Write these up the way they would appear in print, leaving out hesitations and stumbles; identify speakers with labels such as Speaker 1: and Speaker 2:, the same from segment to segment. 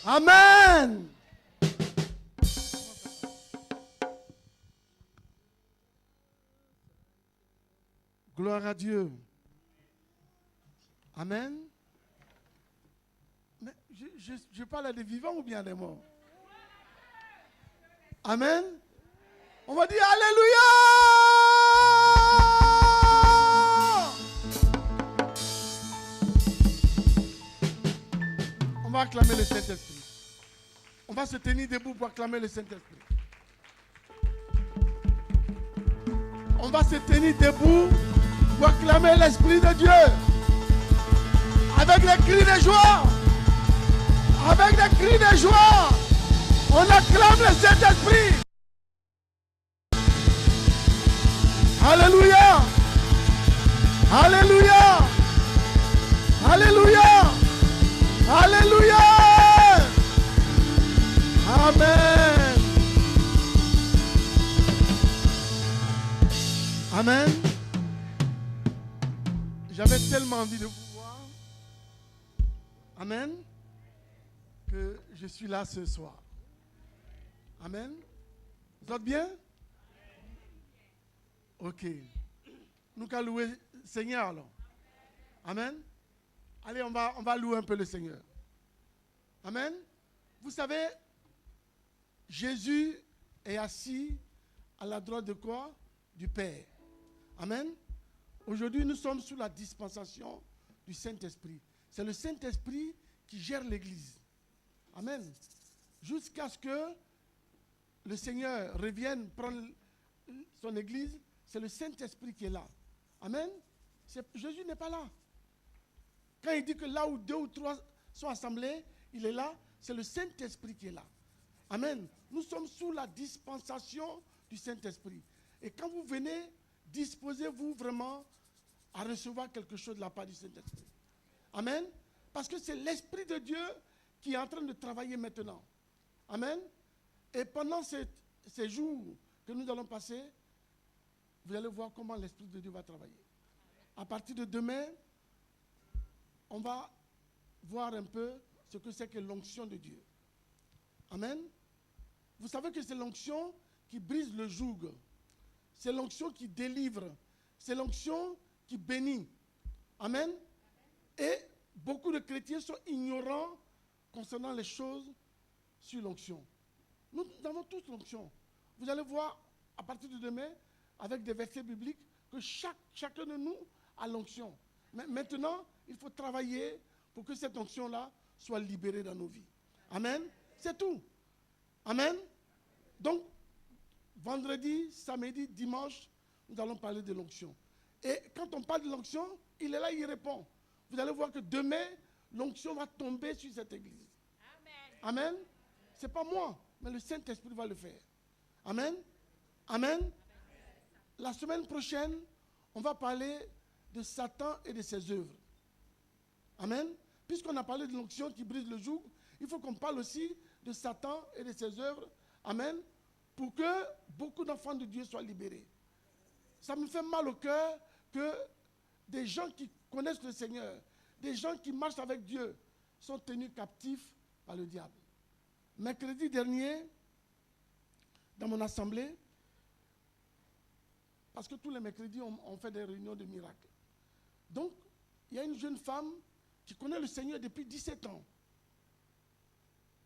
Speaker 1: Amen. Gloire à Dieu. Amen. Mais je parle à des vivants ou bien à des morts? Amen. On va dire Alléluia. On va acclamer le Saint-Esprit. On va se tenir debout pour acclamer le Saint-Esprit. On va se tenir debout pour acclamer l'Esprit de Dieu. Avec les cris de joie. Avec les cris de joie. On acclame le Saint-Esprit. Alléluia. Alléluia. Alléluia. Alléluia. Amen. Amen. J'avais tellement envie de vous voir. Amen. Que je suis là ce soir. Amen. Vous êtes bien? Ok. Nous allons louer le Seigneur alors. Amen. Allez, on va louer un peu le Seigneur. Amen. Vous savez, Jésus est assis à la droite de quoi? Du Père. Amen. Aujourd'hui, nous sommes sous la dispensation du Saint-Esprit. C'est le Saint-Esprit qui gère l'Église. Amen. Jusqu'à ce que le Seigneur revienne prendre son Église, c'est le Saint-Esprit qui est là. Amen. Jésus n'est pas là. Quand il dit que là où 2 ou 3 sont assemblés, il est là, c'est le Saint-Esprit qui est là. Amen. Nous sommes sous la dispensation du Saint-Esprit. Et quand vous venez, disposez-vous vraiment à recevoir quelque chose de la part du Saint-Esprit. Amen. Parce que c'est l'Esprit de Dieu qui est en train de travailler maintenant. Amen. Et pendant ces jours que nous allons passer, vous allez voir comment l'Esprit de Dieu va travailler. À partir de demain, on va voir un peu ce que c'est que l'onction de Dieu. Amen. Vous savez que c'est l'onction qui brise le joug. C'est l'onction qui délivre. C'est l'onction qui bénit. Amen. Et beaucoup de chrétiens sont ignorants concernant les choses sur l'onction. Nous avons tous l'onction. Vous allez voir à partir de demain, avec des versets bibliques, que chacun de nous a l'onction. Mais maintenant, il faut travailler pour que cette onction-là soit libérée dans nos vies. Amen. C'est tout. Amen. Donc, vendredi, samedi, dimanche, nous allons parler de l'onction. Et quand on parle de l'onction, il est là, il répond. Vous allez voir que demain, l'onction va tomber sur cette église. Amen. Amen. Ce n'est pas moi, mais le Saint-Esprit va le faire. Amen. Amen. La semaine prochaine, on va parler de Satan et de ses œuvres. Amen. Puisqu'on a parlé de l'onction qui brise le joug, il faut qu'on parle aussi de Satan et de ses œuvres. Amen. Pour que beaucoup d'enfants de Dieu soient libérés. Ça me fait mal au cœur que des gens qui connaissent le Seigneur, des gens qui marchent avec Dieu, sont tenus captifs par le diable. Mercredi dernier, dans mon assemblée, parce que tous les mercredis, on fait des réunions de miracles. Donc, il y a une jeune femme qui connaît le Seigneur depuis 17 ans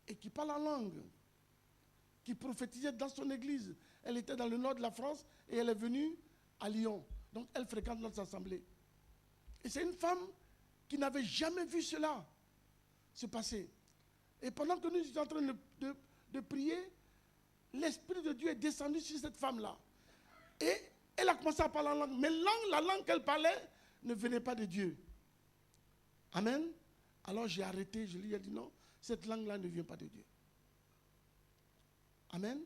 Speaker 1: et qui parle en langue, qui prophétisait dans son église. Elle était dans le nord de la France et elle est venue à Lyon. Donc, elle fréquente notre assemblée. Et c'est une femme qui n'avait jamais vu cela se passer. Et pendant que nous étions en train de prier, l'Esprit de Dieu est descendu sur cette femme-là. Et elle a commencé à parler en langue. Mais la langue qu'elle parlait ne venait pas de Dieu. Amen. Alors j'ai arrêté, je lui ai dit non, cette langue-là ne vient pas de Dieu. Amen.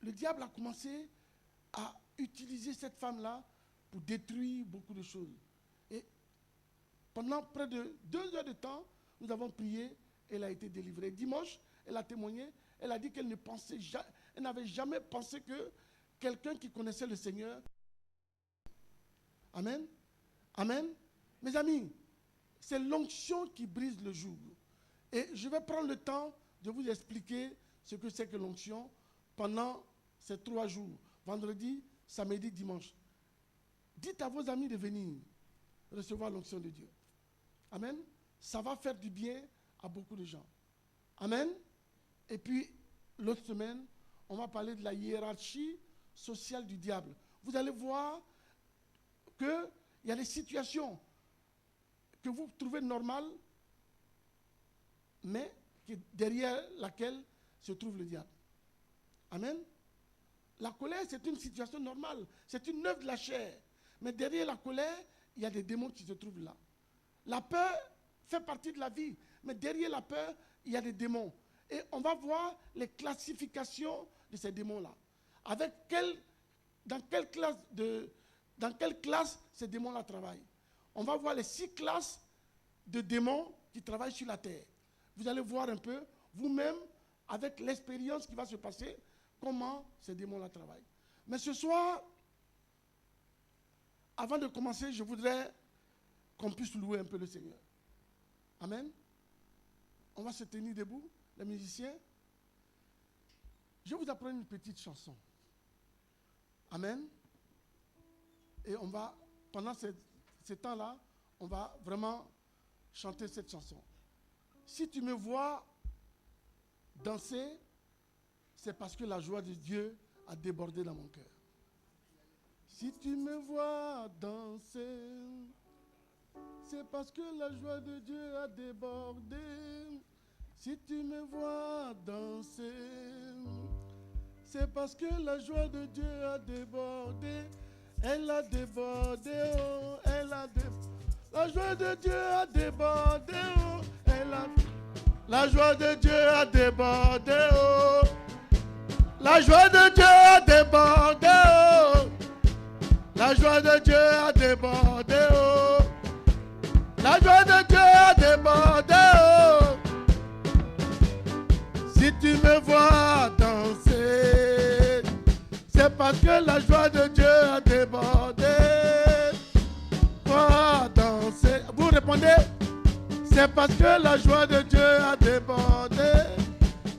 Speaker 1: Le diable a commencé à utiliser cette femme-là pour détruire beaucoup de choses. Et pendant près de 2 heures de temps, nous avons prié, elle a été délivrée. Dimanche, elle a témoigné, elle a dit qu'elle n'avait jamais pensé que quelqu'un qui connaissait le Seigneur. Amen. Amen. Mes amis, c'est l'onction qui brise le joug. Et je vais prendre le temps de vous expliquer ce que c'est que l'onction pendant ces 3 jours. Vendredi, samedi, dimanche. Dites à vos amis de venir recevoir l'onction de Dieu. Amen. Ça va faire du bien à beaucoup de gens. Amen. Et puis, l'autre semaine, on va parler de la hiérarchie sociale du diable. Vous allez voir qu'il y a des situations que vous trouvez normales, mais derrière laquelle se trouve le diable. Amen. La colère, c'est une situation normale. C'est une œuvre de la chair. Mais derrière la colère, il y a des démons qui se trouvent là. La peur fait partie de la vie. Mais derrière la peur, il y a des démons. Et on va voir les classifications de ces démons-là. Dans quelle classe ces démons-là travaillent. On va voir les 6 classes de démons qui travaillent sur la terre. Vous allez voir un peu, vous-même, avec l'expérience qui va se passer, comment ces démons-là travaillent. Mais ce soir, avant de commencer, je voudrais qu'on puisse louer un peu le Seigneur. Amen. On va se tenir debout, les musiciens. Je vais vous apprendre une petite chanson. Amen. Et on va, pendant ce temps-là, on va vraiment chanter cette chanson. Si tu me vois danser, c'est parce que la joie de Dieu a débordé dans mon cœur. Si tu me vois danser, c'est parce que la joie de Dieu a débordé. Si tu me vois danser, c'est parce que la joie de Dieu a débordé. Elle a débordé, oh, elle a débordé. La joie de Dieu a débordé, oh, la joie de Dieu a débordé, oh. La joie de Dieu a débordé, oh. La joie de Dieu a débordé, oh. La joie de Dieu a débordé, oh. Si tu me vois danser, c'est parce que la joie de Dieu a débordé. Vois danser. Vous répondez, c'est parce que la joie de Dieu a débordé.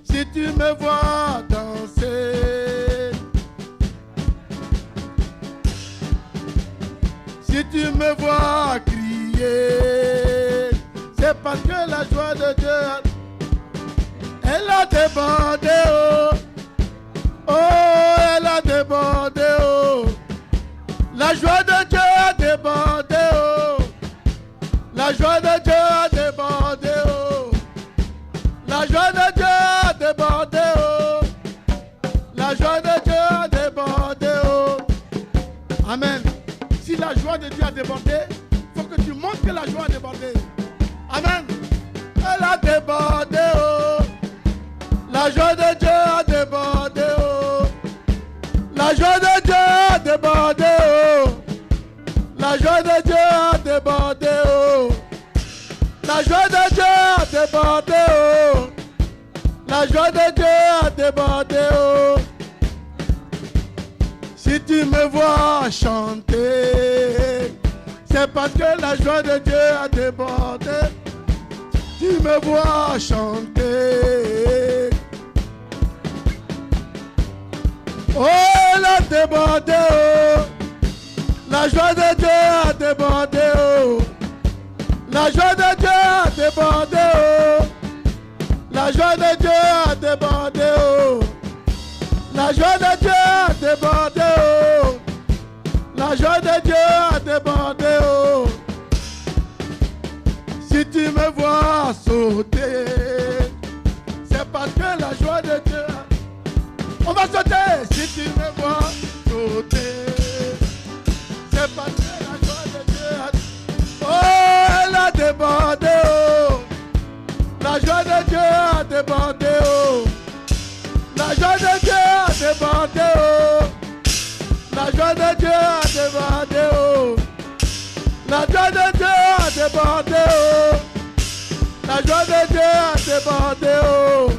Speaker 1: Si tu me vois danser, si tu me vois crier, c'est parce que la joie de Dieu a... Elle a débordé, oh. Oh, elle a débordé, oh. La joie de Dieu a débordé, oh. La joie de Dieu a débordé, oh. La joie de Dieu a débordé, oh. La joie de Dieu a débordé, oh. Amen. Si la joie de Dieu a débordé, il faut que tu montres que la joie a débordé. Amen. Elle a débordé, oh. La joie de Dieu a débordé, oh. La joie de Dieu a débordé, oh. La joie de Dieu a débordé, oh. La joie de Dieu a débordé, oh. La joie de Dieu a débordé, oh. Si tu me vois chanter, c'est parce que la joie de Dieu a débordé. Tu me vois chanter. Oh, elle a débordé, oh. La joie de Dieu a débordé, oh. La joie de Dieu a débordé, oh. La joie de Dieu a débordé, oh. La joie de Dieu a débordé, oh. La joie de Dieu a débordé, oh. Si tu me vois sauter, c'est parce que la joie de Dieu a... On va sauter. Si tu me vois sauter, c'est parce que la joie de Dieu a... Oh, elle a débordé, oh. La joie de Dieu a débordé, oh. La joie de Dieu a débordé, oh. La joie de Dieu a débordé, oh. La joie de Dieu a débordé, oh. La joie de Dieu a débordé, oh.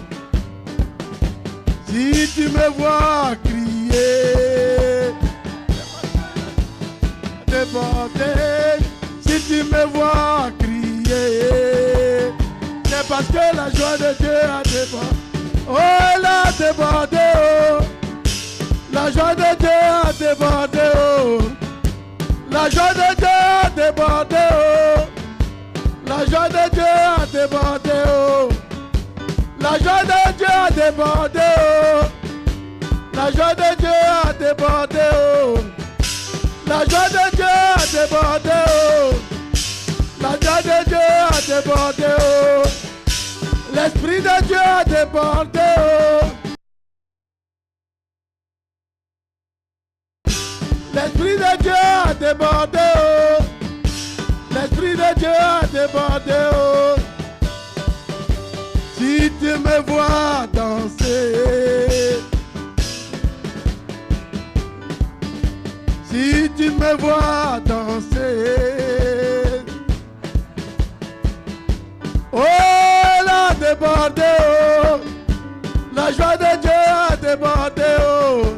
Speaker 1: Si tu me vois crier, déborder. Si tu me vois crier, c'est parce que la joie de Dieu a débordé. Oh, elle a débordé, oh. La joie de Dieu a débordé, oh. La joie de Dieu a débordé, oh. La joie de Dieu a débordé, oh. La joie de Dieu a débordé, oh. La joie de Dieu a débordé, oh. La joie de Dieu a débordé, oh. La joie de Dieu a débordé, oh. L'Esprit de Dieu a débordé, oh. L'Esprit de Dieu a débordé, oh. L'Esprit de Dieu a débordé, oh. Si tu me vois danser, si tu me vois danser, oh, elle a débordé, oh. La joie de Dieu a débordé, oh.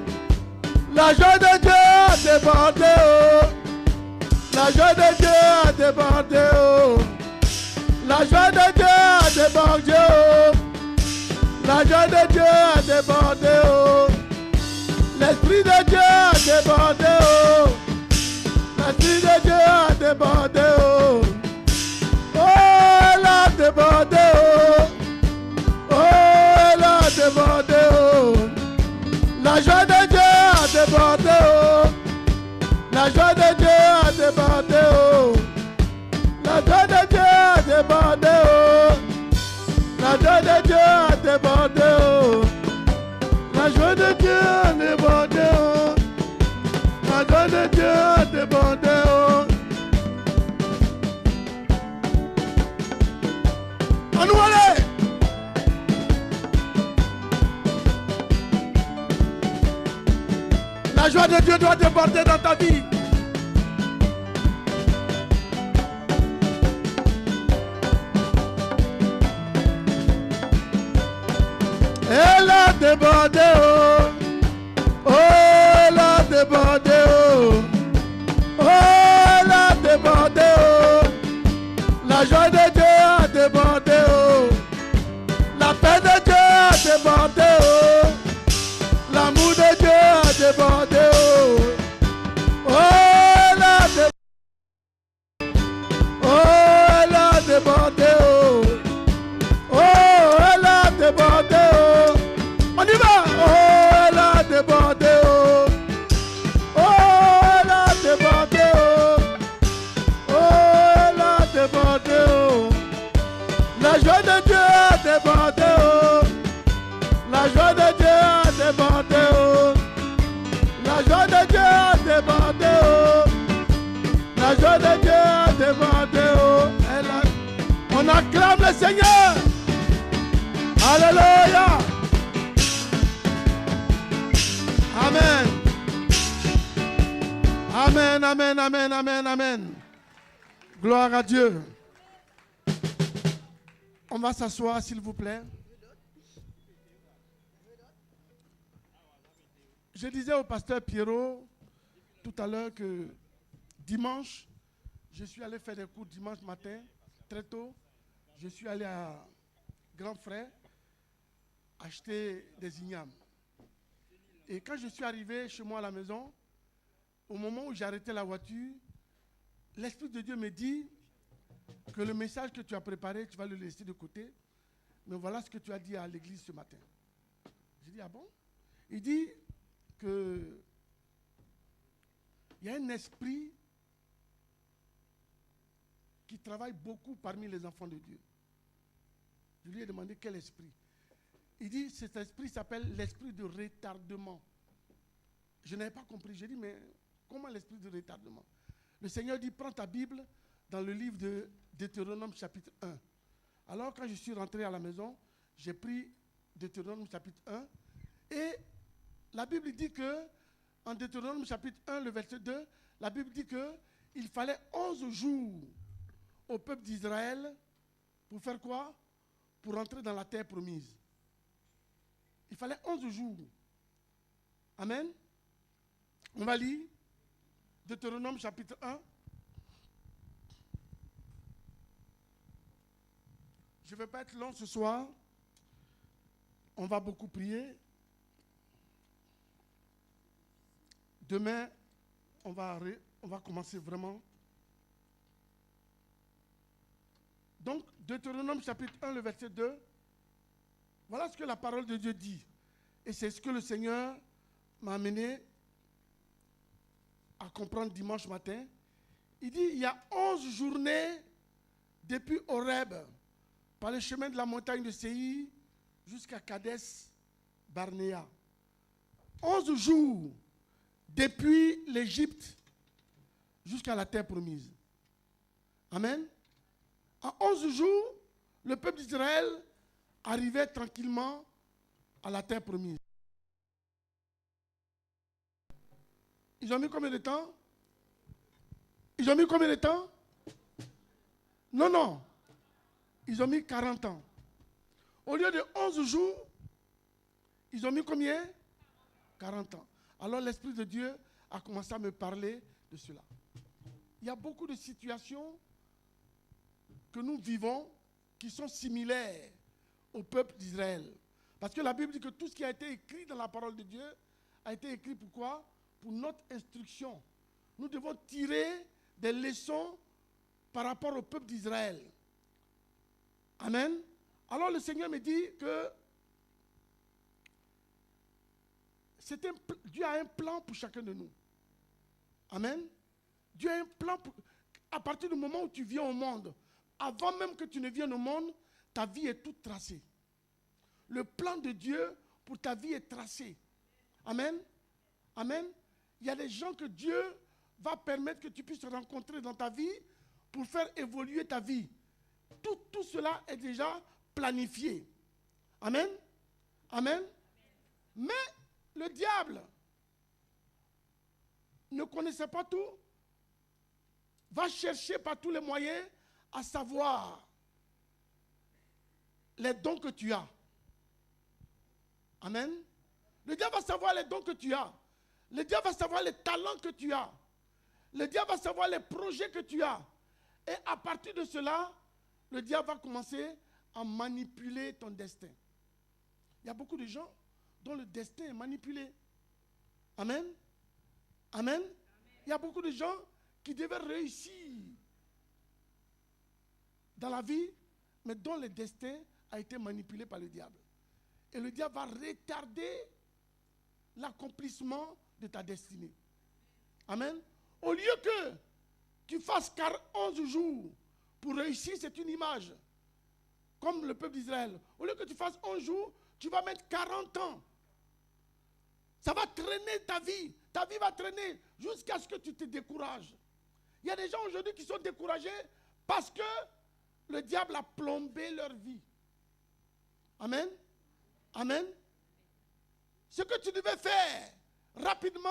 Speaker 1: La joie de Dieu a débordé, oh. La joie de Dieu a débordé, oh. La joie de Dieu a débordé, oh. La joie de Dieu a débordé, oh. L'Esprit de Dieu a débordé, oh. L'Esprit de Dieu a débordé, oh. Oh, elle a débordé, oh. Oh, elle a débordé, oh. La joie de Dieu a débordé, oh. La joie de Dieu a débordé, oh. La joie de Dieu a débordé, oh. La joie de Dieu a débordé, oh. La joie de Dieu a débordé, oh. La joie de Dieu a débordé, oh. On nous allait. La joie de Dieu doit déborder dans ta vie. Elle a débordé, oh. Oh, elle a débordé, oh. Oh, elle a débordé, oh. La joie de Dieu a débordé, oh. La paix de Dieu a débordé, oh. L'amour de Dieu a débordé, oh. Oh, elle a débordé. Oh, elle a débordé, oh. Oh, elle a débordé, oh. On y va. Oh, elle a débordé, oh. Oh, elle a débordé, oh. Oh, elle a débordé, oh. La joie de Dieu a débordé, oh. La joie de Dieu a débordé, oh. La joie de Dieu a débordé, oh. La joie de Dieu a débordé, oh. On acclame le Seigneur. Alléluia. Amen. Amen, amen, amen, amen, amen. Gloire à Dieu. On va s'asseoir, s'il vous plaît. Je disais au pasteur Pierrot tout à l'heure que dimanche, je suis allé faire des cours dimanche matin, très tôt. Je suis allé à Grand Frère acheter des ignames. Et quand je suis arrivé chez moi à la maison, au moment où j'ai arrêté la voiture, l'Esprit de Dieu me dit que le message que tu as préparé, tu vas le laisser de côté. Mais voilà ce que tu as dit à l'église ce matin. J'ai dit, ah bon? Il dit que il y a un esprit qui travaille beaucoup parmi les enfants de Dieu. Je lui ai demandé quel esprit. Il dit, cet esprit s'appelle l'esprit de retardement. Je n'avais pas compris. J'ai dit, mais comment l'esprit de retardement? Le Seigneur dit, prends ta Bible dans le livre de Deutéronome chapitre 1. Alors quand je suis rentré à la maison, j'ai pris Deutéronome chapitre 1. Et la Bible dit que, en Deutéronome chapitre 1, le verset 2, la Bible dit qu'il fallait 11 jours au peuple d'Israël pour faire quoi? Pour entrer dans la terre promise. Il fallait 11 jours. Amen. On va lire Deutéronome chapitre 1. Je ne vais pas être long ce soir. On va beaucoup prier. Demain, on va commencer vraiment. Donc, Deutéronome chapitre 1, le verset 2. Voilà ce que la parole de Dieu dit. Et c'est ce que le Seigneur m'a amené à comprendre dimanche matin. Il dit, il y a 11 journées depuis Horeb, par le chemin de la montagne de Séir, jusqu'à Kadès Barnéa. 11 jours depuis l'Égypte jusqu'à la terre promise. Amen. En 11 jours, le peuple d'Israël arrivait tranquillement à la terre promise. Ils ont mis combien de temps? Ils ont mis combien de temps? Non. Ils ont mis 40 ans. Au lieu de 11 jours, ils ont mis combien? 40 ans. Alors l'Esprit de Dieu a commencé à me parler de cela. Il y a beaucoup de situations que nous vivons qui sont similaires au peuple d'Israël. Parce que la Bible dit que tout ce qui a été écrit dans la parole de Dieu a été écrit pour quoi? Pour notre instruction. Nous devons tirer des leçons par rapport au peuple d'Israël. Amen. Alors le Seigneur me dit que Dieu a un plan pour chacun de nous. Amen. Dieu a un plan à partir du moment où tu viens au monde. Avant même que tu ne viennes au monde, ta vie est toute tracée. Le plan de Dieu pour ta vie est tracé. Amen. Amen. Il y a des gens que Dieu va permettre que tu puisses rencontrer dans ta vie pour faire évoluer ta vie. Tout cela est déjà planifié. Amen. Amen. Mais le diable ne connaissait pas tout, va chercher par tous les moyens à savoir les dons que tu as. Amen. Le diable va savoir les dons que tu as. Le diable va savoir les talents que tu as. Le diable va savoir les projets que tu as. Et à partir de cela, le diable va commencer à manipuler ton destin. Il y a beaucoup de gens dont le destin est manipulé. Amen. Amen. Il y a beaucoup de gens qui devaient réussir dans la vie, mais dont le destin a été manipulé par le diable. Et le diable va retarder l'accomplissement de ta destinée. Amen. Au lieu que tu fasses 11 jours pour réussir, c'est une image. Comme le peuple d'Israël. Au lieu que tu fasses 11 jours, tu vas mettre 40 ans. Ça va traîner ta vie. Ta vie va traîner jusqu'à ce que tu te décourages. Il y a des gens aujourd'hui qui sont découragés parce que le diable a plombé leur vie. Amen. Amen. Ce que tu devais faire rapidement,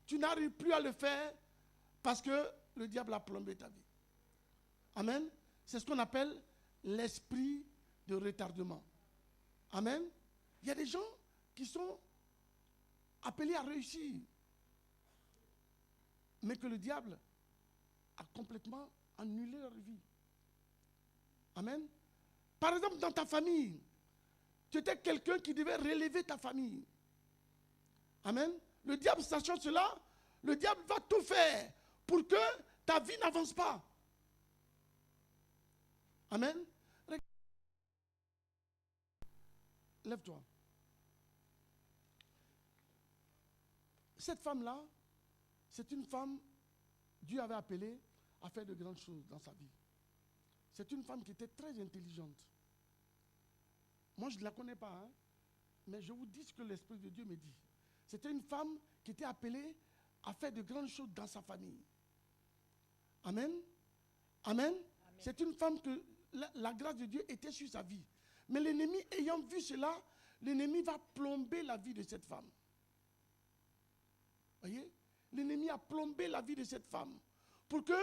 Speaker 1: tu n'arrives plus à le faire parce que le diable a plombé ta vie. Amen. C'est ce qu'on appelle l'esprit de retardement. Amen. Il y a des gens qui sont appelés à réussir, mais que le diable a complètement annulé leur vie. Amen. Par exemple, dans ta famille, tu étais quelqu'un qui devait relever ta famille. Amen. Le diable, sachant cela, le diable va tout faire pour que ta vie n'avance pas. Amen. Lève-toi. Cette femme-là, c'est une femme, Dieu avait appelée à faire de grandes choses dans sa vie. C'est une femme qui était très intelligente. Moi, je ne la connais pas, hein, mais je vous dis ce que l'Esprit de Dieu me dit. C'était une femme qui était appelée à faire de grandes choses dans sa famille. Amen. Amen. Amen. C'est une femme que la grâce de Dieu était sur sa vie. Mais l'ennemi, ayant vu cela, l'ennemi va plomber la vie de cette femme. Voyez? L'ennemi a plombé la vie de cette femme pour que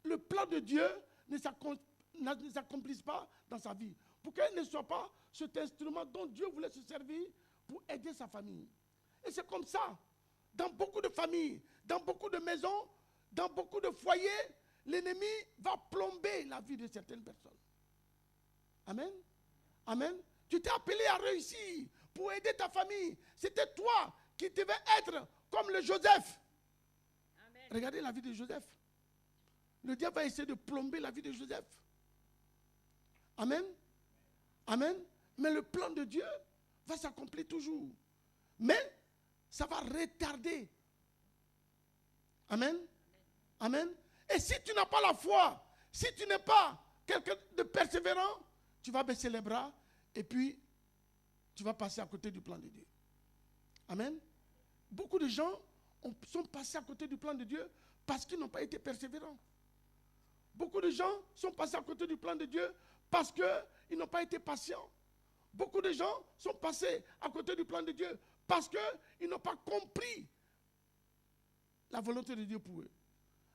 Speaker 1: le plan de Dieu ne s'accomplisse pas dans sa vie. Pour qu'elle ne soit pas cet instrument dont Dieu voulait se servir pour aider sa famille. Et c'est comme ça. Dans beaucoup de familles, dans beaucoup de maisons, dans beaucoup de foyers, l'ennemi va plomber la vie de certaines personnes. Amen. Amen. Tu t'es appelé à réussir pour aider ta famille. C'était toi qui devais être comme le Joseph. Amen. Regardez la vie de Joseph. Le diable va essayer de plomber la vie de Joseph. Amen. Amen. Mais le plan de Dieu va s'accomplir toujours. Mais ça va retarder. Amen. Amen. Et si tu n'as pas la foi, si tu n'es pas quelqu'un de persévérant, tu vas baisser les bras et puis tu vas passer à côté du plan de Dieu. Amen. Beaucoup de gens sont passés à côté du plan de Dieu parce qu'ils n'ont pas été persévérants. Beaucoup de gens sont passés à côté du plan de Dieu parce qu'ils n'ont pas été patients. Beaucoup de gens sont passés à côté du plan de Dieu parce qu'ils n'ont pas compris la volonté de Dieu pour eux.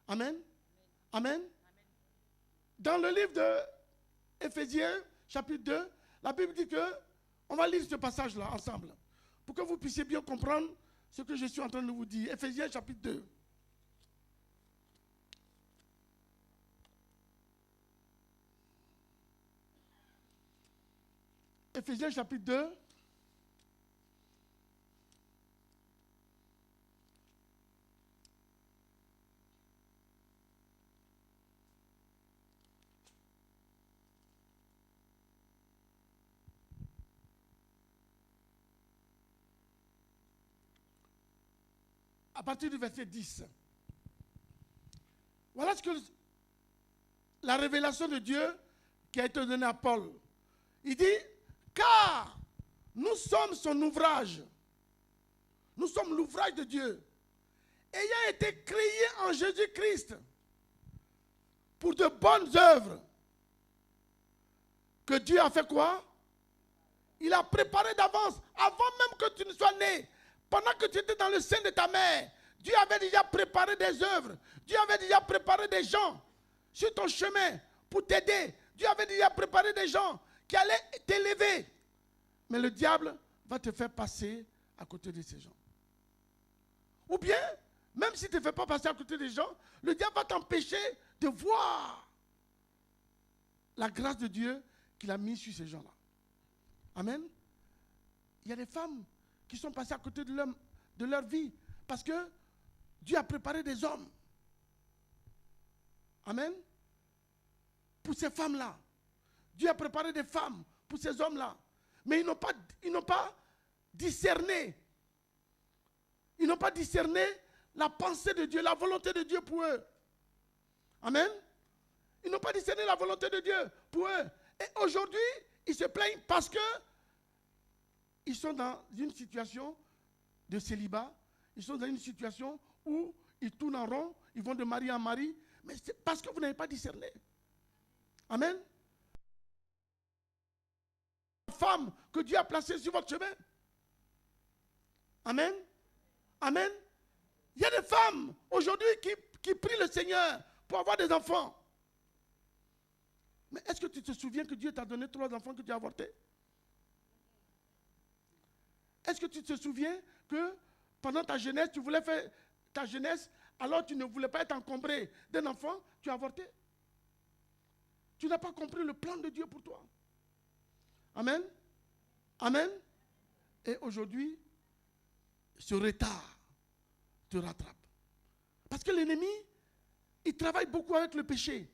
Speaker 1: Amen. Amen. Dans le livre de Éphésiens, chapitre 2, la Bible dit que, on va lire ce passage-là ensemble, pour que vous puissiez bien comprendre ce que je suis en train de vous dire. Éphésiens, chapitre 2. Éphésiens, chapitre 2. À partir du verset 10. Voilà ce que la révélation de Dieu qui a été donnée à Paul. Il dit, car nous sommes son ouvrage. Nous sommes l'ouvrage de Dieu, ayant été créés en Jésus-Christ pour de bonnes œuvres. Que Dieu a fait quoi? Il a préparé d'avance, avant même que tu ne sois né. Pendant que tu étais dans le sein de ta mère, Dieu avait déjà préparé des œuvres. Dieu avait déjà préparé des gens sur ton chemin pour t'aider. Dieu avait déjà préparé des gens qui allaient t'élever. Mais le diable va te faire passer à côté de ces gens. Ou bien, même si tu ne te fais pas passer à côté des gens, le diable va t'empêcher de voir la grâce de Dieu qu'il a mise sur ces gens-là. Amen. Il y a des femmes qui sont passées à côté de leur vie parce que Dieu a préparé des hommes. Amen. Pour ces femmes-là. Dieu a préparé des femmes pour ces hommes-là. Mais ils n'ont pas discerné. Ils n'ont pas discerné la pensée de Dieu, la volonté de Dieu pour eux. Amen. Ils n'ont pas discerné la volonté de Dieu pour eux. Et aujourd'hui, ils se plaignent parce que ils sont dans une situation de célibat. Ils sont dans une situation où ils tournent en rond, ils vont de mari en mari. Mais c'est parce que vous n'avez pas discerné. Amen. Femme que Dieu a placée sur votre chemin. Amen. Amen. Il y a des femmes aujourd'hui qui prient le Seigneur pour avoir des enfants. Mais est-ce que tu te souviens que Dieu t'a donné 3 enfants que tu as avortés? Est-ce que tu te souviens que pendant ta jeunesse, tu voulais faire ta jeunesse, alors tu ne voulais pas être encombré d'un enfant, tu as avorté? Tu n'as pas compris le plan de Dieu pour toi. Amen. Amen. Et aujourd'hui, ce retard te rattrape. Parce que l'ennemi, il travaille beaucoup avec le péché.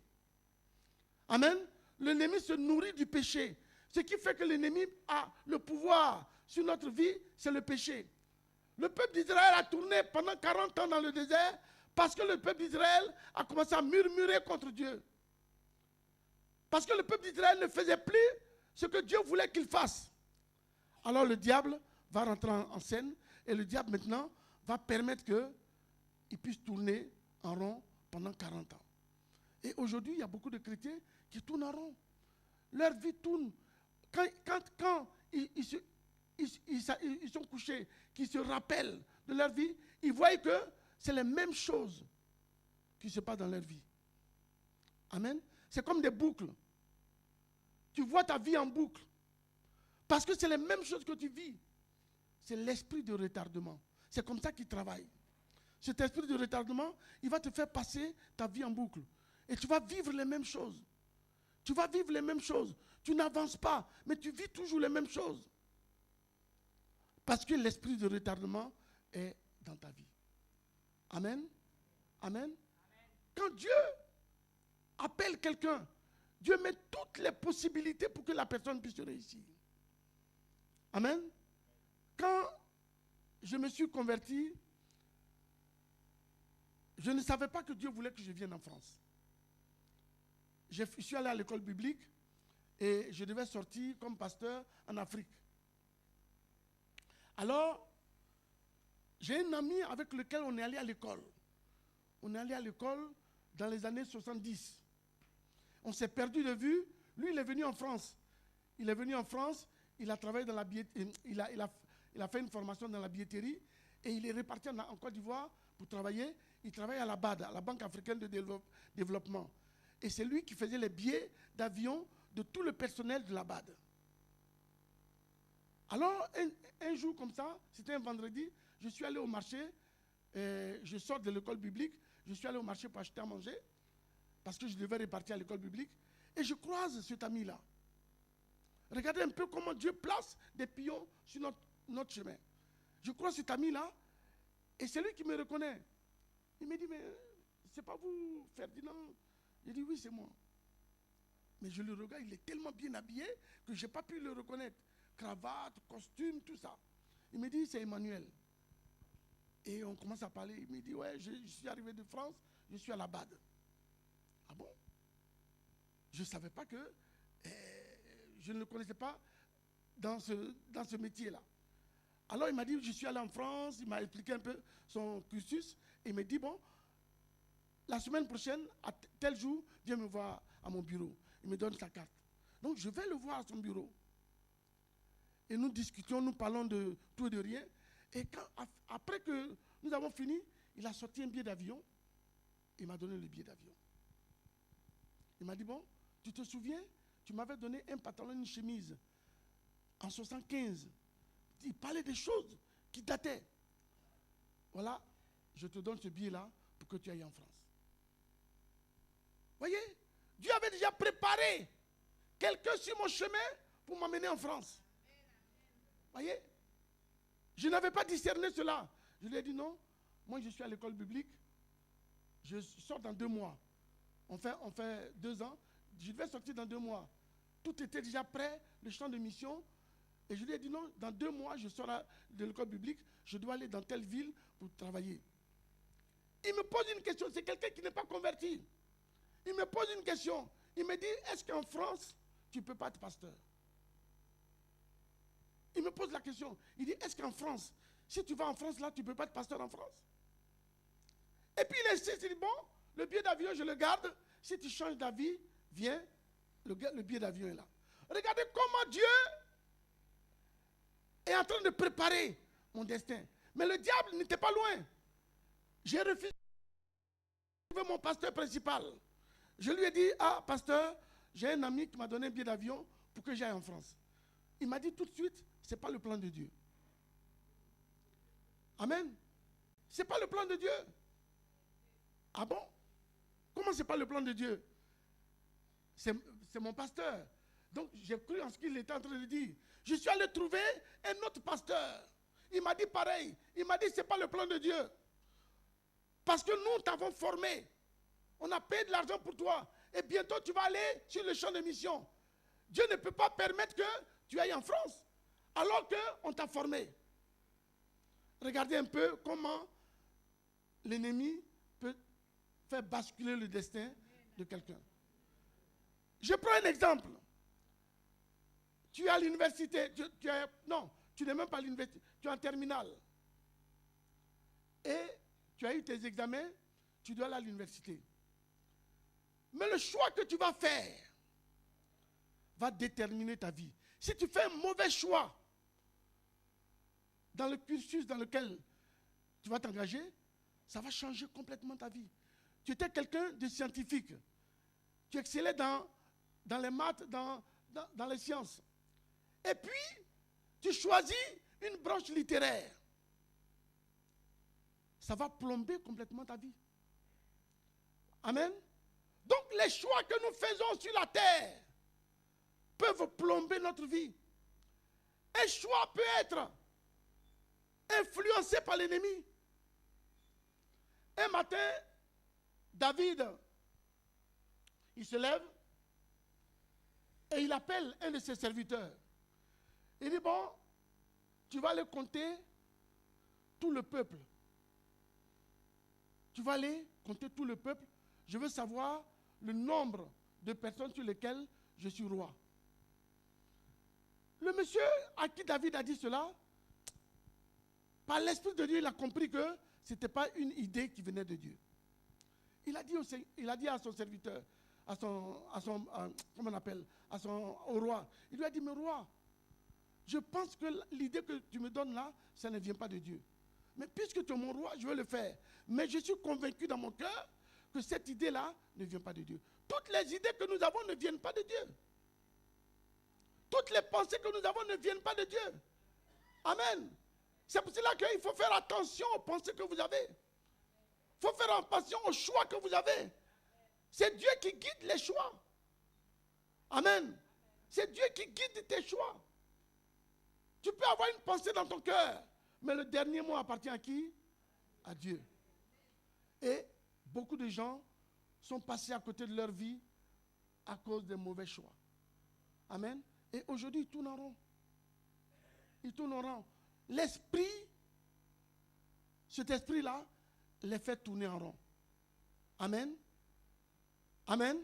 Speaker 1: Amen. L'ennemi se nourrit du péché. Ce qui fait que l'ennemi a le pouvoir sur notre vie, c'est le péché. Le peuple d'Israël a tourné pendant 40 ans dans le désert parce que le peuple d'Israël a commencé à murmurer contre Dieu. Parce que le peuple d'Israël ne faisait plus ce que Dieu voulait qu'il fasse. Alors le diable va rentrer en scène et le diable maintenant va permettre qu'il puisse tourner en rond pendant 40 ans. Et aujourd'hui, il y a beaucoup de chrétiens qui tournent en rond. Leur vie tourne. Quand ils sont couchés, qu'ils se rappellent de leur vie, ils voient que c'est les mêmes choses qui se passent dans leur vie. Amen. C'est comme des boucles. Tu vois ta vie en boucle. Parce que c'est les mêmes choses que tu vis. C'est l'esprit de retardement. C'est comme ça qu'il travaille. Cet esprit de retardement, il va te faire passer ta vie en boucle. Et tu vas vivre les mêmes choses. Tu vas vivre les mêmes choses. Tu n'avances pas, mais tu vis toujours les mêmes choses. Parce que l'esprit de retardement est dans ta vie. Amen. Amen. Quand Dieu appelle quelqu'un, Dieu met toutes les possibilités pour que la personne puisse réussir. Amen. Quand je me suis converti, je ne savais pas que Dieu voulait que je vienne en France. Je suis allé à l'école biblique et je devais sortir comme pasteur en Afrique. Alors, j'ai un ami avec lequel on est allé à l'école. On est allé à l'école dans les années 70. On s'est perdu de vue. Lui, il est venu en France. Il est venu en France, il a travaillé dans la billetterie, il a fait une formation dans la billetterie et il est reparti en Côte d'Ivoire pour travailler. Il travaille à la BAD, à la Banque africaine de développement. Et c'est lui qui faisait les billets d'avion de tout le personnel de la BAD. Alors, un jour comme ça, c'était un vendredi, je suis allé au marché, je sors de l'école biblique, je suis allé au marché pour acheter à manger, parce que je devais repartir à l'école biblique, et je croise cet ami-là. Regardez un peu comment Dieu place des pions sur notre chemin. Je croise cet ami-là, et c'est lui qui me reconnaît. Il me dit, mais c'est pas vous, Ferdinand? J'ai dit, oui, c'est moi. Mais je le regarde, il est tellement bien habillé que je n'ai pas pu le reconnaître. Cravate, costume, tout ça. Il me dit, c'est Emmanuel. Et on commence à parler. Il me dit, ouais, je suis arrivé de France, je suis à la BAD. Ah bon? Je ne savais pas que je ne le connaissais pas dans ce métier-là. Alors il m'a dit, je suis allé en France, il m'a expliqué un peu son cursus. Et il me dit, bon, la semaine prochaine, à tel jour, viens me voir à mon bureau. Il me donne sa carte. Donc je vais le voir à son bureau. Et nous discutions, nous parlons de tout et de rien. Et après que nous avons fini, il a sorti un billet d'avion. Il m'a donné le billet d'avion. Il m'a dit, bon, tu te souviens, tu m'avais donné un pantalon, une chemise en 75. Il parlait des choses qui dataient. Voilà, je te donne ce billet-là pour que tu ailles en France. Voyez, Dieu avait déjà préparé quelqu'un sur mon chemin pour m'amener en France. Voyez, je n'avais pas discerné cela. Je lui ai dit non, moi je suis à l'école biblique, je sors dans 2 mois. On fait 2 ans, je devais sortir dans 2 mois. Tout était déjà prêt, le champ de mission. Et je lui ai dit non, dans 2 mois, je sors de l'école biblique, je dois aller dans telle ville pour travailler. Il me pose une question, c'est quelqu'un qui n'est pas converti. Il me pose une question, il me dit, est-ce qu'en France, tu ne peux pas être pasteur? Il me pose la question, il dit, est-ce qu'en France, si tu vas en France, là, tu ne peux pas être pasteur en France? Et puis il insiste, il dit, bon, le billet d'avion, je le garde. Si tu changes d'avis, viens, le billet d'avion est là. Regardez comment Dieu est en train de préparer mon destin. Mais le diable n'était pas loin. J'ai refusé mon pasteur principal. Je lui ai dit, ah, pasteur, j'ai un ami qui m'a donné un billet d'avion pour que j'aille en France. Il m'a dit tout de suite, ce n'est pas le plan de Dieu. Amen. Ce n'est pas le plan de Dieu. Ah bon? Comment ce n'est pas le plan de Dieu? C'est mon pasteur. Donc j'ai cru en ce qu'il était en train de dire. Je suis allé trouver un autre pasteur. Il m'a dit pareil. Il m'a dit ce n'est pas le plan de Dieu. Parce que nous t'avons formé. On a payé de l'argent pour toi. Et bientôt tu vas aller sur le champ de mission. Dieu ne peut pas permettre que tu ailles en France. Alors qu'on t'a formé. Regardez un peu comment l'ennemi peut faire basculer le destin de quelqu'un. Je prends un exemple. Tu es à l'université, non, tu n'es même pas à l'université, tu es en terminale. Et tu as eu tes examens, tu dois aller à l'université. Mais le choix que tu vas faire va déterminer ta vie. Si tu fais un mauvais choix dans le cursus dans lequel tu vas t'engager, ça va changer complètement ta vie. Tu étais quelqu'un de scientifique. Tu excellais dans les maths, dans les sciences. Et puis, tu choisis une branche littéraire. Ça va plomber complètement ta vie. Amen. Donc, les choix que nous faisons sur la terre peuvent plomber notre vie. Un choix peut être influencé par l'ennemi. Un matin, David, il se lève et il appelle un de ses serviteurs. Il dit, bon, tu vas aller compter tout le peuple. Tu vas aller compter tout le peuple. Je veux savoir le nombre de personnes sur lesquelles je suis roi. Le monsieur à qui David a dit cela, par l'Esprit de Dieu, il a compris que ce n'était pas une idée qui venait de Dieu. Il a dit à son serviteur, comment on appelle, au roi, il lui a dit, mais roi, je pense que l'idée que tu me donnes là, ça ne vient pas de Dieu. Mais puisque tu es mon roi, je vais le faire. Mais je suis convaincu dans mon cœur que cette idée-là ne vient pas de Dieu. Toutes les idées que nous avons ne viennent pas de Dieu. Toutes les pensées que nous avons ne viennent pas de Dieu. Amen. C'est pour cela qu'il faut faire attention aux pensées que vous avez. Il faut faire attention aux choix que vous avez. C'est Dieu qui guide les choix. Amen. C'est Dieu qui guide tes choix. Tu peux avoir une pensée dans ton cœur, mais le dernier mot appartient à qui? À Dieu. Et beaucoup de gens sont passés à côté de leur vie à cause des mauvais choix. Amen. Et aujourd'hui, ils tournent en rond. Ils tournent en rond. L'esprit, cet esprit-là, les fait tourner en rond. Amen. Amen.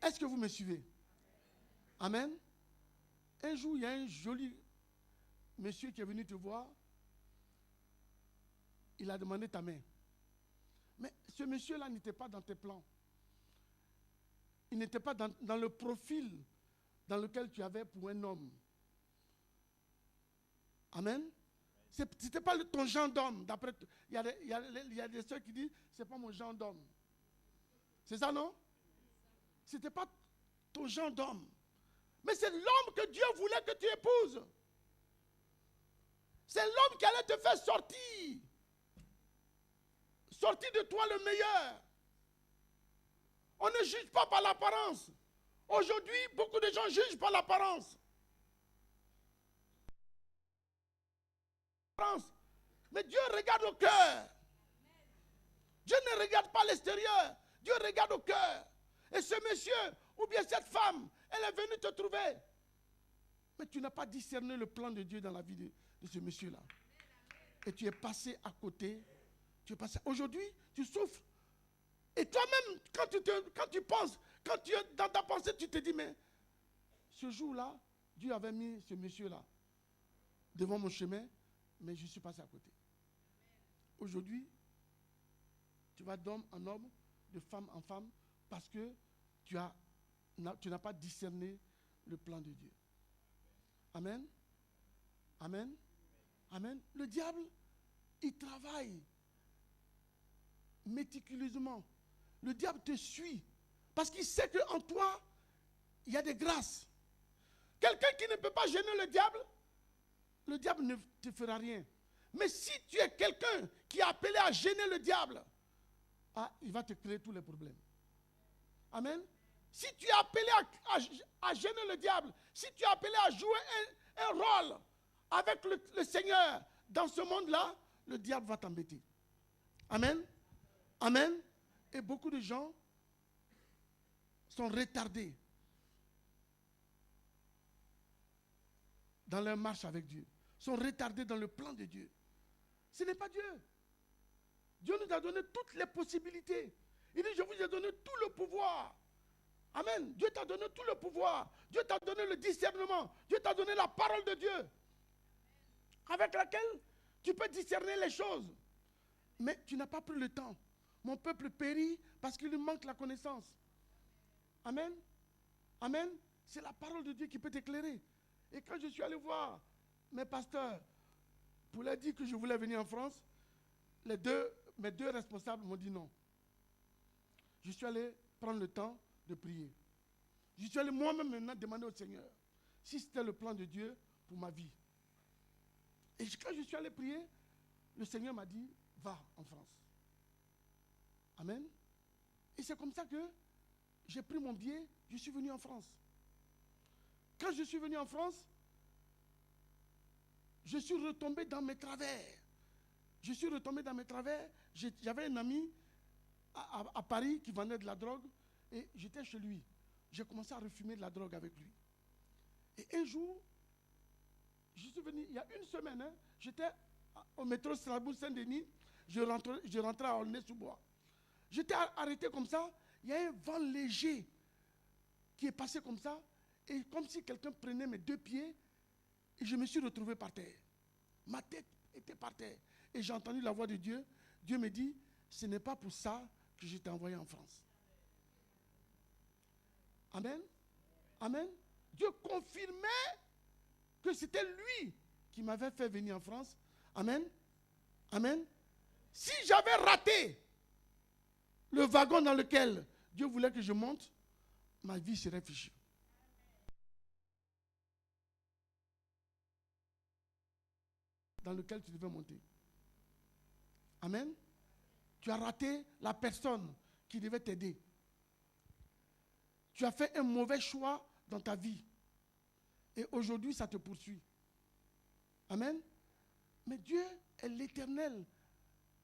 Speaker 1: Est-ce que vous me suivez? Amen. Un jour, il y a un joli monsieur qui est venu te voir. Il a demandé ta main. Mais ce monsieur-là n'était pas dans tes plans. Il n'était pas dans le profil dans lequel tu avais pour un homme. Amen. Ce n'était pas ton genre d'homme. Il y a des soeurs qui disent, ce n'est pas mon genre d'homme. C'est ça, non? Ce n'était pas ton genre d'homme. Mais c'est l'homme que Dieu voulait que tu épouses. C'est l'homme qui allait te faire sortir. Sortir de toi le meilleur. On ne juge pas par l'apparence. Aujourd'hui, beaucoup de gens jugent par l'apparence. Mais Dieu regarde au cœur. Dieu ne regarde pas l'extérieur. Dieu regarde au cœur. Et ce monsieur, ou bien cette femme, elle est venue te trouver. Mais tu n'as pas discerné le plan de Dieu dans la vie de ce monsieur-là. Et tu es passé à côté. Aujourd'hui, tu souffres. Et toi-même, quand tu penses, quand tu es dans ta pensée, tu te dis, mais ce jour-là, Dieu avait mis ce monsieur-là devant mon chemin, mais je suis passé à côté. Aujourd'hui, tu vas d'homme en homme, de femme en femme, parce que tu n'as pas discerné le plan de Dieu. Amen. Amen. Amen. Le diable, il travaille méticuleusement. Le diable te suit parce qu'il sait qu'en toi, il y a des grâces. Quelqu'un qui ne peut pas gêner le diable ne te fera rien. Mais si tu es quelqu'un qui est appelé à gêner le diable, il va te créer tous les problèmes. Amen. Si tu es appelé à gêner le diable, si tu es appelé à jouer un rôle avec le Seigneur dans ce monde-là, le diable va t'embêter. Amen. Amen. Et beaucoup de gens sont retardés dans leur marche avec Dieu, sont retardés dans le plan de Dieu. Ce n'est pas Dieu. Dieu nous a donné toutes les possibilités. Il dit, je vous ai donné tout le pouvoir. Amen. Dieu t'a donné tout le pouvoir. Dieu t'a donné le discernement. Dieu t'a donné la parole de Dieu, avec laquelle tu peux discerner les choses. Mais tu n'as pas pris le temps. Mon peuple périt parce qu'il lui manque la connaissance. Amen. Amen. C'est la parole de Dieu qui peut t'éclairer. Et quand je suis allé voir mes pasteurs pour leur dire que je voulais venir en France, mes deux responsables m'ont dit non. Je suis allé prendre le temps de prier. Je suis allé moi-même maintenant demander au Seigneur si c'était le plan de Dieu pour ma vie. Et quand je suis allé prier, le Seigneur m'a dit, va en France. Amen. Et c'est comme ça que j'ai pris mon billet, je suis venu en France. quand je suis venu en France, je suis retombé dans mes travers. Je suis retombé dans mes travers. J'avais un ami à Paris qui vendait de la drogue et j'étais chez lui. J'ai commencé à refumer de la drogue avec lui. Et un jour, je suis venu, il y a une semaine, hein, j'étais au métro Strasbourg-Saint-Denis, je rentrais à Aulnay-sous-Bois. J'étais arrêté comme ça, il y a un vent léger qui est passé comme ça, et comme si quelqu'un prenait mes deux pieds, et je me suis retrouvé par terre. Ma tête était par terre. Et j'ai entendu la voix de Dieu. Dieu me dit, ce n'est pas pour ça que je t'ai envoyé en France. Amen. Amen. Dieu confirmait que c'était lui qui m'avait fait venir en France. Amen. Amen. Si j'avais raté le wagon dans lequel Dieu voulait que je monte, ma vie serait fichue. Dans lequel tu devais monter. Amen. Tu as raté la personne qui devait t'aider. Tu as fait un mauvais choix dans ta vie. Et aujourd'hui, ça te poursuit. Amen. Mais Dieu est l'éternel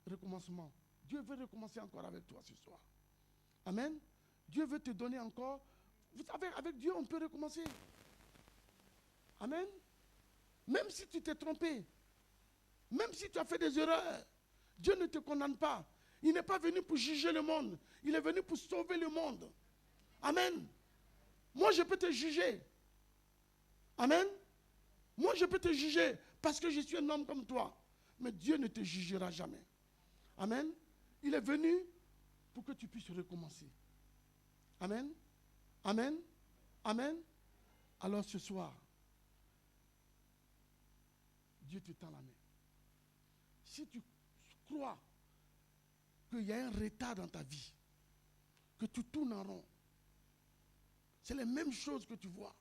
Speaker 1: recommencement. Dieu veut recommencer encore avec toi ce soir. Amen. Dieu veut te donner encore. Vous savez, avec Dieu, on peut recommencer. Amen. Même si tu t'es trompé, même si tu as fait des erreurs, Dieu ne te condamne pas. Il n'est pas venu pour juger le monde. Il est venu pour sauver le monde. Amen. Moi, je peux te juger. Amen. Moi, je peux te juger parce que je suis un homme comme toi. Mais Dieu ne te jugera jamais. Amen. Il est venu pour que tu puisses recommencer. Amen. Amen. Amen. Alors ce soir, Dieu te tend la main. Si tu crois qu'il y a un retard dans ta vie, que tu tournes en rond, c'est les mêmes choses que tu vois.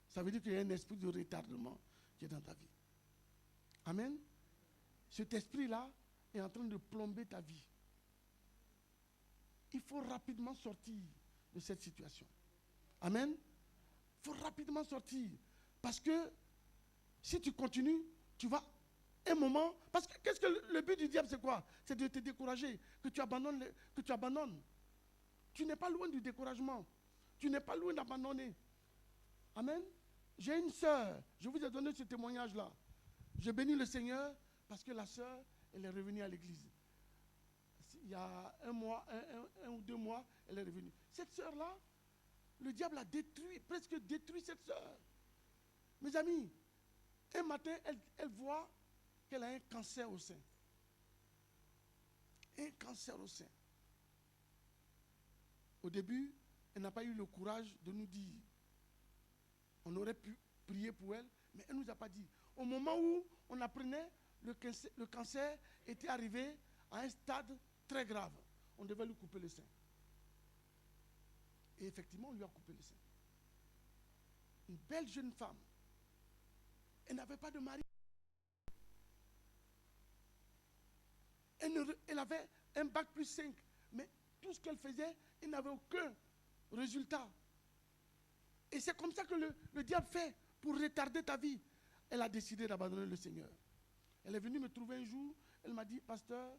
Speaker 1: Ça veut dire qu'il y a un esprit de retardement qui est dans ta vie. Amen. Cet esprit-là est en train de plomber ta vie. Il faut rapidement sortir de cette situation. Amen. Il faut rapidement sortir. Parce que si tu continues, tu vas un moment. Parce que qu'est-ce que le but du diable, c'est quoi? C'est de te décourager, que tu abandonnes. Tu n'es pas loin du découragement. Tu n'es pas loin d'abandonner. Amen. J'ai une sœur, je vous ai donné ce témoignage-là. Je bénis le Seigneur parce que la sœur, elle est revenue à l'église. Il y a un ou 2 mois, elle est revenue. Cette sœur-là, le diable a détruit, presque détruit cette sœur. Mes amis, un matin, elle voit qu'elle a un cancer au sein. Un cancer au sein. Au début, elle n'a pas eu le courage de nous dire. On aurait pu prier pour elle, mais elle ne nous a pas dit. Au moment où on apprenait, le cancer était arrivé à un stade très grave. On devait lui couper le sein. Et effectivement, on lui a coupé le sein. Une belle jeune femme. Elle n'avait pas de mari. Elle avait un bac plus 5. Mais tout ce qu'elle faisait, elle n'avait aucun résultat. Et c'est comme ça que le diable fait pour retarder ta vie. Elle a décidé d'abandonner le Seigneur. Elle est venue me trouver un jour. Elle m'a dit, pasteur,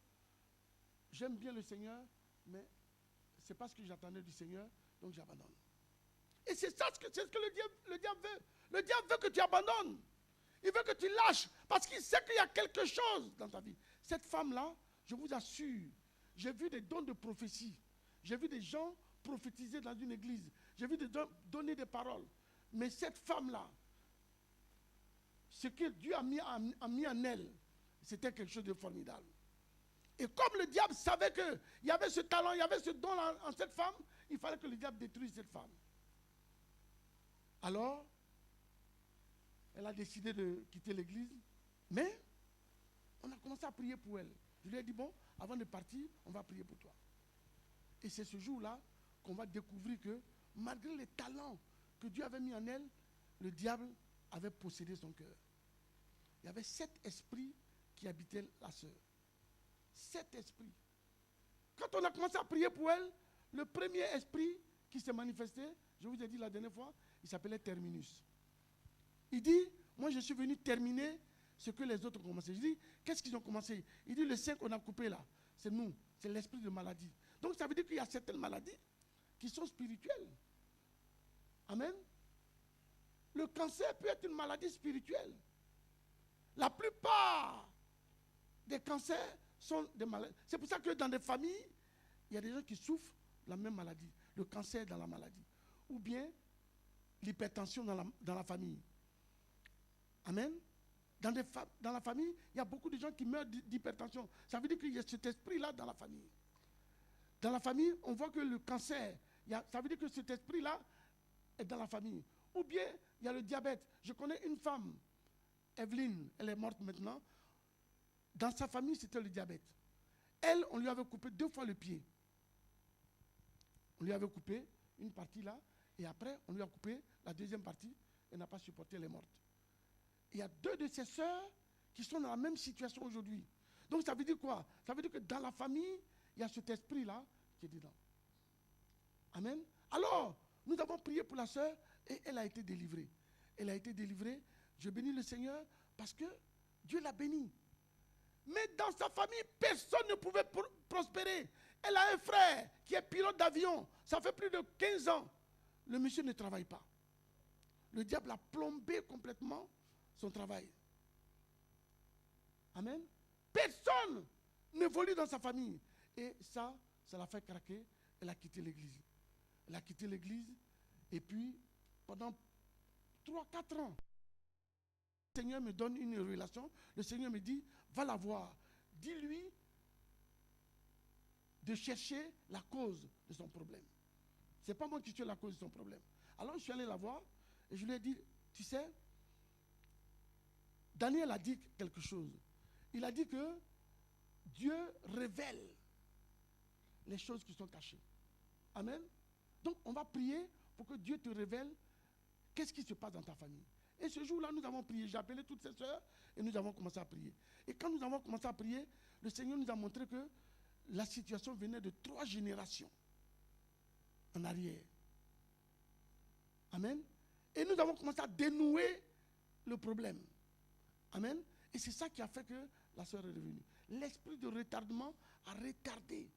Speaker 1: j'aime bien le Seigneur, mais ce n'est pas ce que j'attendais du Seigneur, donc j'abandonne. Et c'est ça ce que le diable veut. Le diable veut que tu abandonnes. Il veut que tu lâches parce qu'il sait qu'il y a quelque chose dans ta vie. Cette femme-là, je vous assure, j'ai vu des dons de prophétie. J'ai vu des gens prophétiser dans une église. J'ai vu des gens donner des paroles. Mais cette femme-là, ce que Dieu a mis en elle, c'était quelque chose de formidable. Et comme le diable savait qu'il y avait ce talent, il y avait ce don en cette femme, il fallait que le diable détruise cette femme. Alors, elle a décidé de quitter l'église, mais on a commencé à prier pour elle. Je lui ai dit, bon, avant de partir, on va prier pour toi. Et c'est ce jour-là qu'on va découvrir que, malgré les talents que Dieu avait mis en elle, le diable avait possédé son cœur. Il y avait 7 esprits qui habitaient la sœur. 7 esprits. Quand on a commencé à prier pour elle, le premier esprit qui s'est manifesté, je vous ai dit la dernière fois, il s'appelait Terminus. Il dit, moi je suis venu terminer ce que les autres ont commencé. Je dis, qu'est-ce qu'ils ont commencé? Il dit, le sein qu'on a coupé là, c'est nous, c'est l'esprit de maladie. Donc ça veut dire qu'il y a certaines maladies qui sont spirituelles. Amen. Le cancer peut être une maladie spirituelle. La plupart des cancers sont des maladies. C'est pour ça que dans des familles, il y a des gens qui souffrent de la même maladie. Le cancer dans la maladie. Ou bien l'hypertension dans la famille. Amen. Dans la famille, il y a beaucoup de gens qui meurent d'hypertension. Ça veut dire qu'il y a cet esprit-là dans la famille. Dans la famille, on voit que le cancer, ça veut dire que cet esprit-là est dans la famille. Ou bien, il y a le diabète. Je connais une femme, Evelyne, elle est morte maintenant. Dans sa famille, c'était le diabète. Elle, on lui avait coupé 2 fois le pied. On lui avait coupé une partie là, et après, on lui a coupé la deuxième partie. Elle n'a pas supporté, elle est morte. Il y a 2 de ses sœurs qui sont dans la même situation aujourd'hui. Donc ça veut dire quoi? Ça veut dire que dans la famille, il y a cet esprit-là qui est dedans. Amen. Alors, nous avons prié pour la sœur et elle a été délivrée. Elle a été délivrée. Je bénis le Seigneur parce que Dieu l'a bénie. Mais dans sa famille, personne ne pouvait prospérer. Elle a un frère qui est pilote d'avion. Ça fait plus de 15 ans. Le monsieur ne travaille pas. Le diable a plombé complètement son travail. Amen. Personne n'évolue dans sa famille. Et ça l'a fait craquer. Elle a quitté l'église. Elle a quitté l'église. Et puis, pendant 3-4 ans, le Seigneur me donne une relation. Le Seigneur me dit, va la voir. Dis-lui de chercher la cause de son problème. Ce n'est pas moi qui suis la cause de son problème. Alors, je suis allé la voir et je lui ai dit, tu sais, Daniel a dit quelque chose. Il a dit que Dieu révèle les choses qui sont cachées. Amen. Donc, on va prier pour que Dieu te révèle qu'est-ce qui se passe dans ta famille. Et ce jour-là, nous avons prié. J'ai appelé toutes ces sœurs et nous avons commencé à prier. Et quand nous avons commencé à prier, le Seigneur nous a montré que la situation venait de 3 générations en arrière. Amen. Et nous avons commencé à dénouer le problème. Amen. Et c'est ça qui a fait que la sœur est revenue. L'esprit de retardement a retardé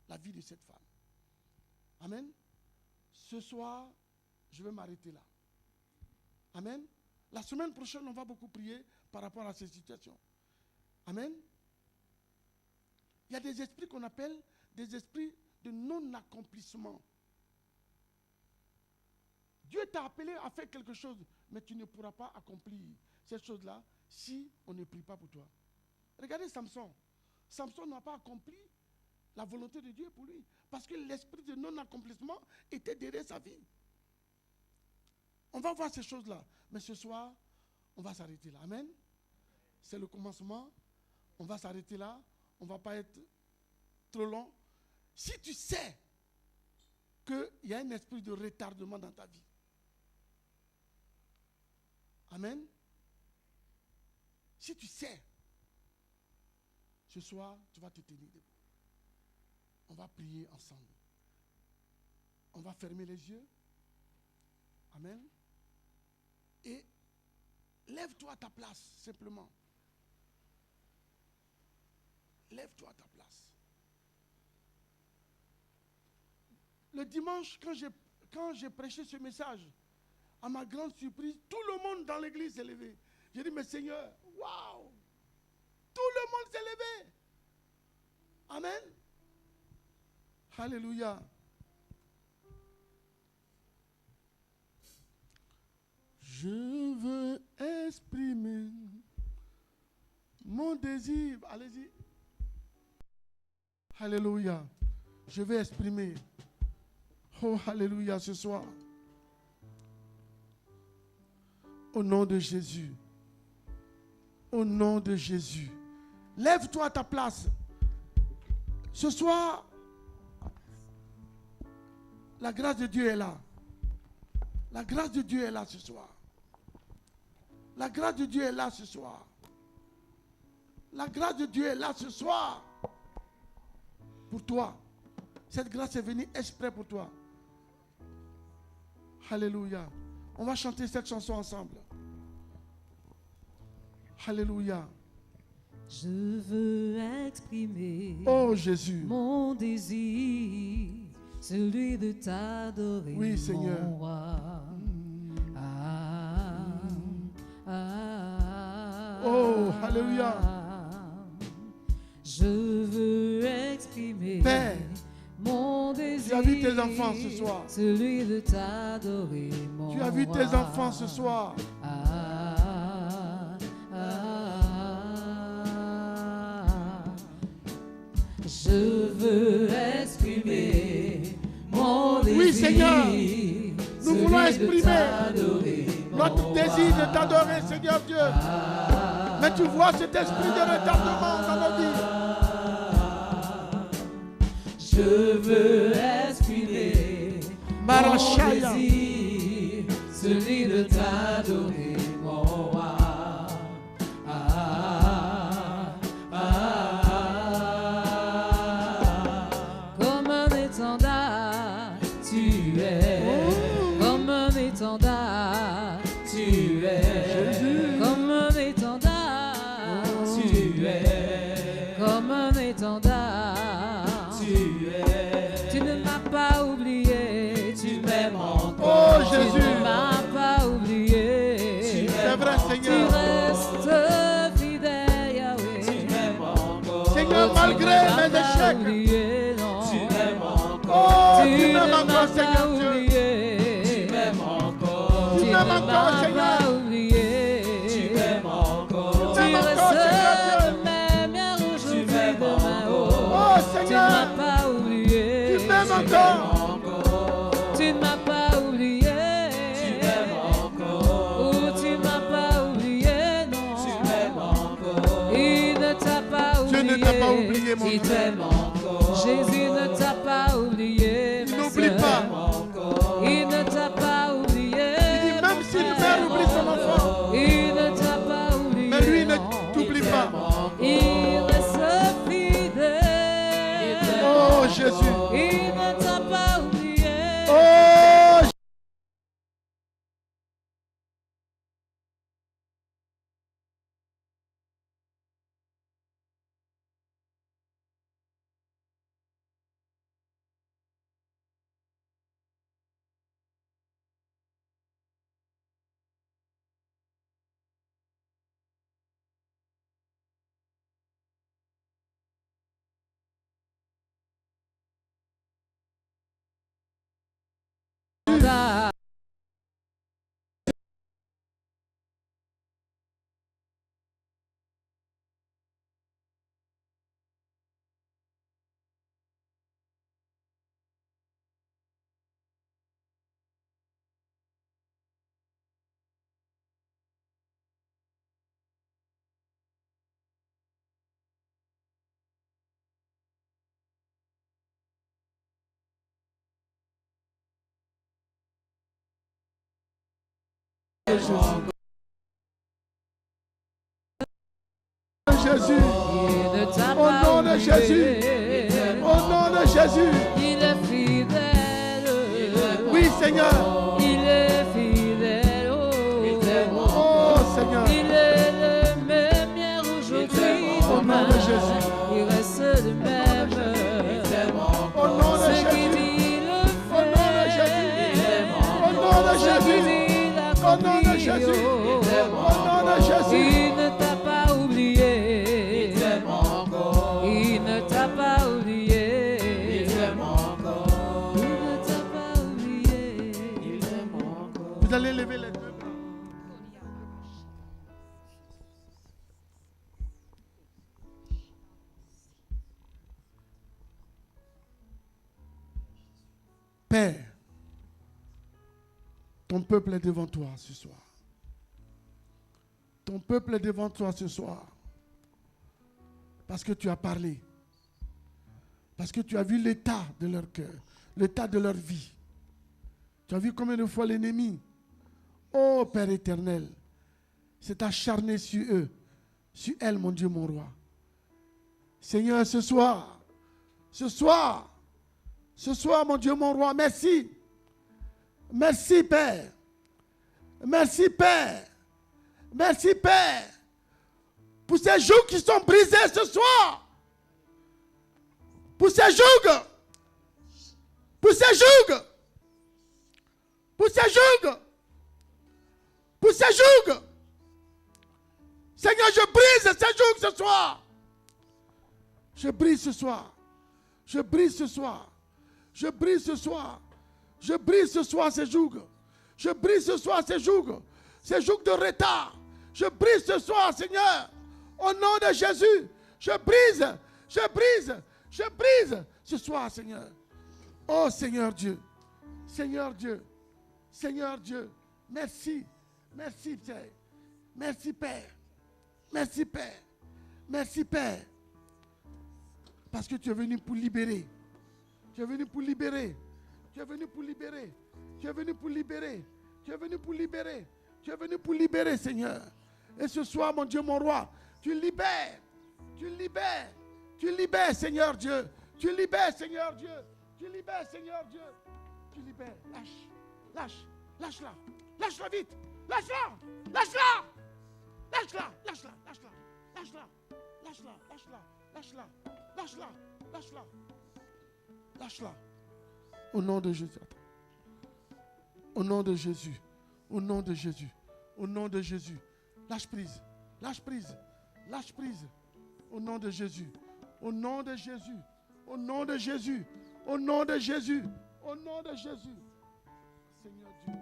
Speaker 1: la vie de cette femme. Amen. Ce soir, je vais m'arrêter là. Amen. La semaine prochaine, on va beaucoup prier par rapport à ces situations. Amen. Il y a des esprits qu'on appelle des esprits de non-accomplissement. Dieu t'a appelé à faire quelque chose, mais tu ne pourras pas accomplir cette chose-là si on ne prie pas pour toi. Regardez Samson. Samson n'a pas accompli la volonté de Dieu pour lui, parce que l'esprit de non-accomplissement était derrière sa vie. On va voir ces choses-là, mais ce soir, on va s'arrêter là. Amen. C'est le commencement. On va s'arrêter là. On ne va pas être trop long. Si tu sais qu'il y a un esprit de retardement dans ta vie, amen. Si tu sais, ce soir, tu vas te tenir debout. On va prier ensemble. On va fermer les yeux. Amen. Et lève-toi à ta place, simplement. Lève-toi à ta place. Le dimanche, quand j'ai prêché ce message, à ma grande surprise, tout le monde dans l'église s'est levé. J'ai dit, mais Seigneur, waouh! Tout le monde s'est levé. Amen. Alléluia. Je veux exprimer mon désir. Allez-y. Alléluia. Je vais exprimer. Oh, alléluia, ce soir. Au nom de Jésus. Au nom de Jésus. Lève-toi à ta place. Ce soir, la grâce de Dieu est là. La grâce de Dieu est là ce soir. La grâce de Dieu est là ce soir. La grâce de Dieu est là ce soir. Pour toi. Cette grâce est venue exprès pour toi. Alléluia. On va chanter cette chanson ensemble. Alléluia.
Speaker 2: Je veux exprimer
Speaker 1: mon
Speaker 2: désir, celui de t'adorer,
Speaker 1: oui, Seigneur.
Speaker 2: mon roi.
Speaker 1: Alléluia.
Speaker 2: Je veux exprimer
Speaker 1: Père,
Speaker 2: mon désir.
Speaker 1: Tu as vu tes enfants ce soir.
Speaker 2: Celui de t'adorer, mon
Speaker 1: Tu as vu
Speaker 2: roi.
Speaker 1: tes enfants ce soir.
Speaker 2: Je veux exprimer mon désir.
Speaker 1: Oui, Seigneur. Nous voulons exprimer notre désir de t'adorer, Seigneur Dieu. Mais tu vois cet esprit de retardement dans nos vies.
Speaker 2: Je veux exprimer mon désir, celui de t'adorer, mon roi. Comme un étendard, tu es. Comme un étendard, tu es. Comme un étendard, tu es. Comme un étendard, tu es. Tu ne m'as pas oublié, tu m'aimes encore.
Speaker 1: Oh Jésus,
Speaker 2: tu ne m'as pas oublié.
Speaker 1: C'est vrai, Seigneur.
Speaker 2: Tu restes fidèle, Yahweh. Tu m'aimes encore.
Speaker 1: Seigneur, malgré mes échecs.
Speaker 2: Oublié, non. Tu m'aimes encore.
Speaker 1: Oh, tu m'aimes encore, Seigneur Dieu.
Speaker 2: Tu m'aimes encore.
Speaker 1: Tu m'aimes encore, Seigneur.
Speaker 2: Oublié. Tu m'aimes encore.
Speaker 1: Tu m'aimes encore, Seigneur Dieu.
Speaker 2: Même hier, aujourd'hui, demain.
Speaker 1: Oh
Speaker 2: Tu ne
Speaker 1: Seigneur,
Speaker 2: m'as pas oublié.
Speaker 1: tu m'aimes encore.
Speaker 2: Tu ne m'as pas oublié. Tu m'aimes encore. Ou tu ne m'as pas oublié, non. Tu m'aimes encore. Il ne t'a pas oublié.
Speaker 1: Je ne t'ai pas oublié, mon
Speaker 2: Il
Speaker 1: Dieu.
Speaker 2: t'aime encore. Jésus ne t'a pas oublié.
Speaker 1: N'oublie pas.
Speaker 2: Il ne t'a pas oublié.
Speaker 1: Il dit même si le père oublie son enfant,
Speaker 2: Il ne t'a pas oublié.
Speaker 1: mais lui ne
Speaker 2: non.
Speaker 1: t'oublie pas.
Speaker 2: Il reste fidèle.
Speaker 1: Oh Jésus.
Speaker 2: Il ne t'a pas oublié.
Speaker 1: Oh Jésus. Au nom de Jésus. Au nom de Jésus.
Speaker 2: Il est fidèle.
Speaker 1: Oui, Seigneur.
Speaker 2: Il est fidèle.
Speaker 1: Oh, Seigneur.
Speaker 2: Il est le même hier, aujourd'hui,
Speaker 1: Au nom
Speaker 2: demain.
Speaker 1: de Jésus.
Speaker 2: Il reste le même.
Speaker 1: Au nom de
Speaker 2: Ce qu'il
Speaker 1: Jésus.
Speaker 2: dit le
Speaker 1: Au nom de Jésus. Au nom de
Speaker 2: Ce qu'il
Speaker 1: Jésus.
Speaker 2: dit
Speaker 1: Au nom de Jésus. Au nom de Jésus.
Speaker 2: Il ne t'a pas oublié. Il t'aime encore. Il ne t'a pas oublié. Il t'aime encore. Il ne t'a pas oublié. Il t'aime encore.
Speaker 1: Vous allez lever les deux bras. Père, ton peuple est devant toi ce soir. Ton peuple est devant toi ce soir. Parce que tu as parlé. Parce que tu as vu l'état de leur cœur, l'état de leur vie. Tu as vu combien de fois l'ennemi, oh Père éternel, s'est acharné sur eux, sur elle, mon Dieu, mon roi. Seigneur, ce soir, mon Dieu, mon roi, merci. Merci, Père. Merci, Père. Merci, Père. Pour ces jougs qui sont brisés ce soir. Pour ces jougs. Pour ces jougs. Pour ces jougs. Pour ces jougs. Seigneur, je brise ces jougs ce soir. Je brise ce soir. Je brise ce soir. Je brise ce soir. Je brise ce soir ces jougs. Je brise ce soir ces jougs. Ces jougs de retard. Je brise ce soir, Seigneur. Au nom de Jésus. Je brise. Je brise. Je brise ce soir, Seigneur. Oh Seigneur Dieu. Seigneur Dieu. Seigneur Dieu. Merci. Merci, Père. Merci, Père. Merci, Père. Merci, Père. Parce que tu es venu pour libérer. Tu es venu pour libérer. Tu es venu pour libérer. Tu es venu pour libérer. Tu es venu pour libérer. Tu es venu pour libérer, Seigneur. Et ce soir, mon Dieu, mon roi, tu libères. Tu libères. Tu libères, Seigneur Dieu. Tu libères, Seigneur Dieu. Tu libères, Seigneur Dieu. Tu libères. Lâche. Lâche. Lâche-la. Lâche-la vite. Lâche-la. Lâche-la. Lâche-la. Lâche-la. Lâche-la. Lâche-la. Lâche-la. Lâche-la. Lâche-la. Lâche-la. Lâche-la. Lâche-la. Au nom de Jésus. Au nom de Jésus. Au nom de Jésus. Au nom de Jésus. Lâche prise. Lâche prise. Lâche prise. Au nom de Jésus. Au nom de Jésus. Au nom de Jésus. Au nom de Jésus. Au nom de Jésus. Seigneur Dieu.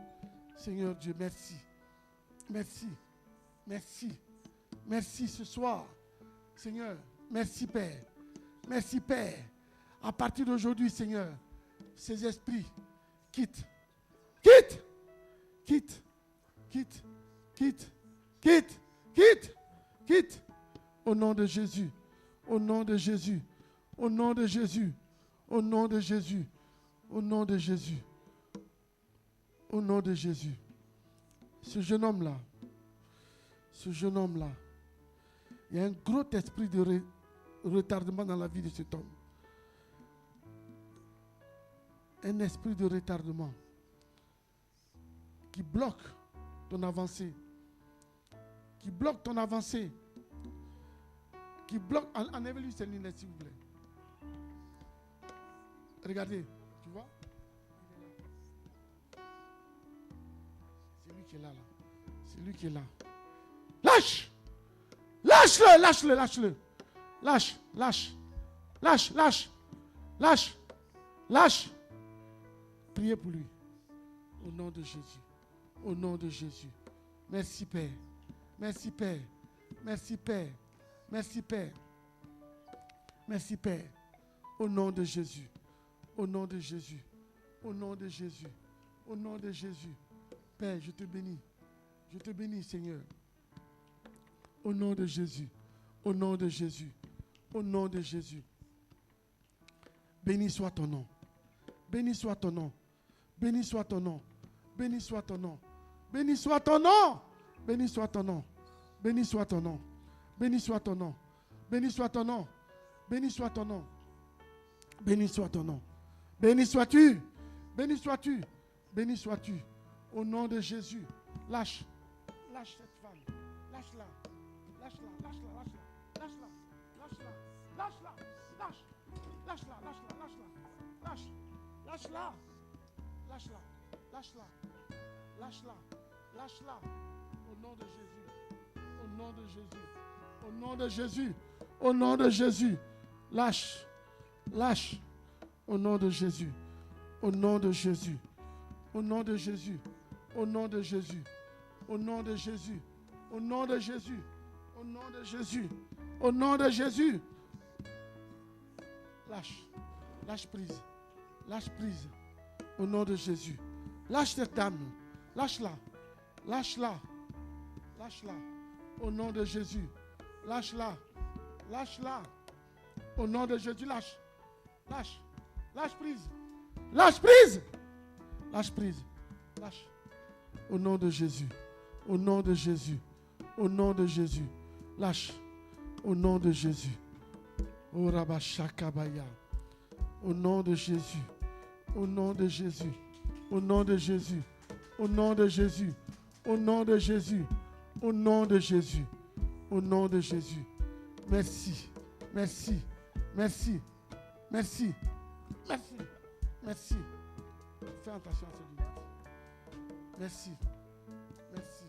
Speaker 1: Seigneur Dieu, merci. Merci. Merci. Merci ce soir. Seigneur, merci Père. Merci Père. À partir d'aujourd'hui, Seigneur, ces esprits quittent. Quitte. Quitte. Quitte. Quitte. Quitte. Quitte. Quitte. Au nom de Jésus. Au nom de Jésus. Au nom de Jésus. Au nom de Jésus. Au nom de Jésus. Au nom de Jésus. Ce jeune homme-là. Ce jeune homme-là. Il y a un gros esprit de retardement dans la vie de cet homme. Un esprit de retardement qui bloque ton avancée. Qui bloque ton avancée. Qui bloque. Enlevez-lui ses lunettes, s'il vous plaît. Regardez, tu vois? C'est lui qui est là, là. C'est lui qui est là. Lâche! Lâche-le, lâche-le, lâche-le. Lâche, lâche. Lâche, lâche. Lâche. Lâche. Priez pour lui. Au nom de Jésus. Au nom de Jésus. Merci Père. Merci Père. Merci Père. Merci Père. Merci Père. Au nom de Jésus. Au nom de Jésus. Au nom de Jésus. Au nom de Jésus. Père, je te bénis. Je te bénis, Seigneur. Au nom de Jésus. Au nom de Jésus. Au nom de Jésus. Béni soit ton nom. Béni soit ton nom. Béni soit ton nom. Béni soit ton nom. Béni soit ton nom. Béni soit ton nom. Béni soit ton nom. Béni soit ton nom. Béni soit ton nom. Béni soit ton nom. Béni soit ton nom. Béni sois-tu. Béni sois-tu. Béni sois-tu. Au nom de Jésus. Lâche. Lâche cette femme. Lâche-la. Lâche-la. Lâche-la. Lâche-la. Lâche-la. Lâche-la. Lâche. Lâche-la. Lâche-la. Lâche-la. Lâche. Lâche-la. Lâche-la. Lâche-la. Lâche-la. Lâche-la. Au nom de Jésus. Au nom de Jésus. Au nom de Jésus. Au nom de Jésus. Lâche. Lâche. Au nom de Jésus. Au nom de Jésus. Au nom de Jésus. Au nom de Jésus. Au nom de Jésus. Au nom de Jésus. Au nom de Jésus. Au nom de Jésus. Lâche. Lâche prise. Lâche prise. Au nom de Jésus. Lâche cette dame. Lâche-la. Lâche-la. Lâche-la. Au nom de Jésus. Lâche-la. Lâche-la. Au nom de Jésus, lâche. Lâche. Lâche prise. Lâche prise. Lâche prise. Lâche. Au nom de Jésus. Au nom de Jésus. Au nom de Jésus. Lâche. Au nom de Jésus. Au Rabashakabaya. Au nom de Jésus. Au nom de Jésus. Au nom de Jésus. Au nom de Jésus. Au nom de Jésus. Au nom de Jésus. Au nom de Jésus. Merci. Merci. Merci. Merci. Merci. Merci. Fais attention à celui-là. Merci. Merci.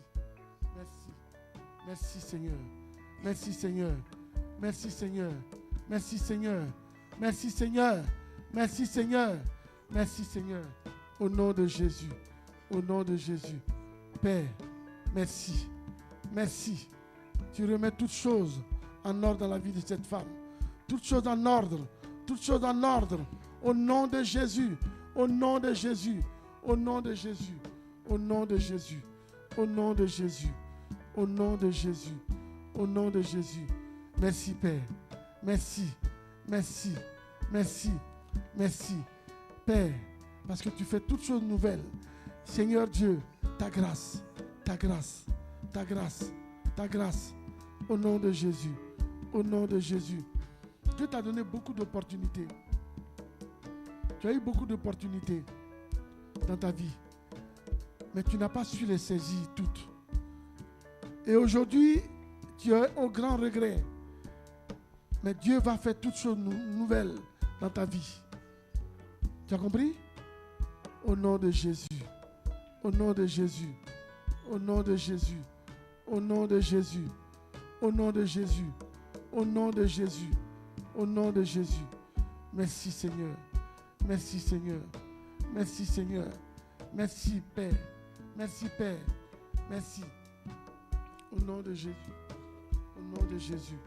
Speaker 1: Merci. Merci Seigneur. Merci Seigneur. Merci Seigneur. Merci Seigneur. Merci Seigneur. Merci Seigneur. Merci Seigneur. Au nom de Jésus. Au nom de Jésus. Père, merci. Merci. Tu remets toutes choses en ordre dans la vie de cette femme. Toutes choses en ordre. Toutes choses en ordre. Au nom de Jésus. Au nom de Jésus. Au nom de Jésus. Au nom de Jésus. Au nom de Jésus. Au nom de Jésus. Au nom de Jésus. Merci Père. Merci. Merci. Merci. Merci. Père, parce que tu fais toutes choses nouvelles. Seigneur Dieu, ta grâce, ta grâce, ta grâce, ta grâce. Au nom de Jésus. Au nom de Jésus. Dieu t'a donné beaucoup d'opportunités. Tu as eu beaucoup d'opportunités dans ta vie. Mais tu n'as pas su les saisir toutes. Et aujourd'hui, tu es au grand regret. Mais Dieu va faire toutes choses nouvelles dans ta vie. Tu as compris? Au nom de Jésus. Au nom de Jésus. Au nom de Jésus. Au nom de Jésus. Au nom de Jésus. Au nom de Jésus. Au nom de Jésus. Merci Seigneur. Merci Seigneur. Merci Seigneur. Merci Père. Merci Père. Merci. Au nom de Jésus. Au nom de Jésus.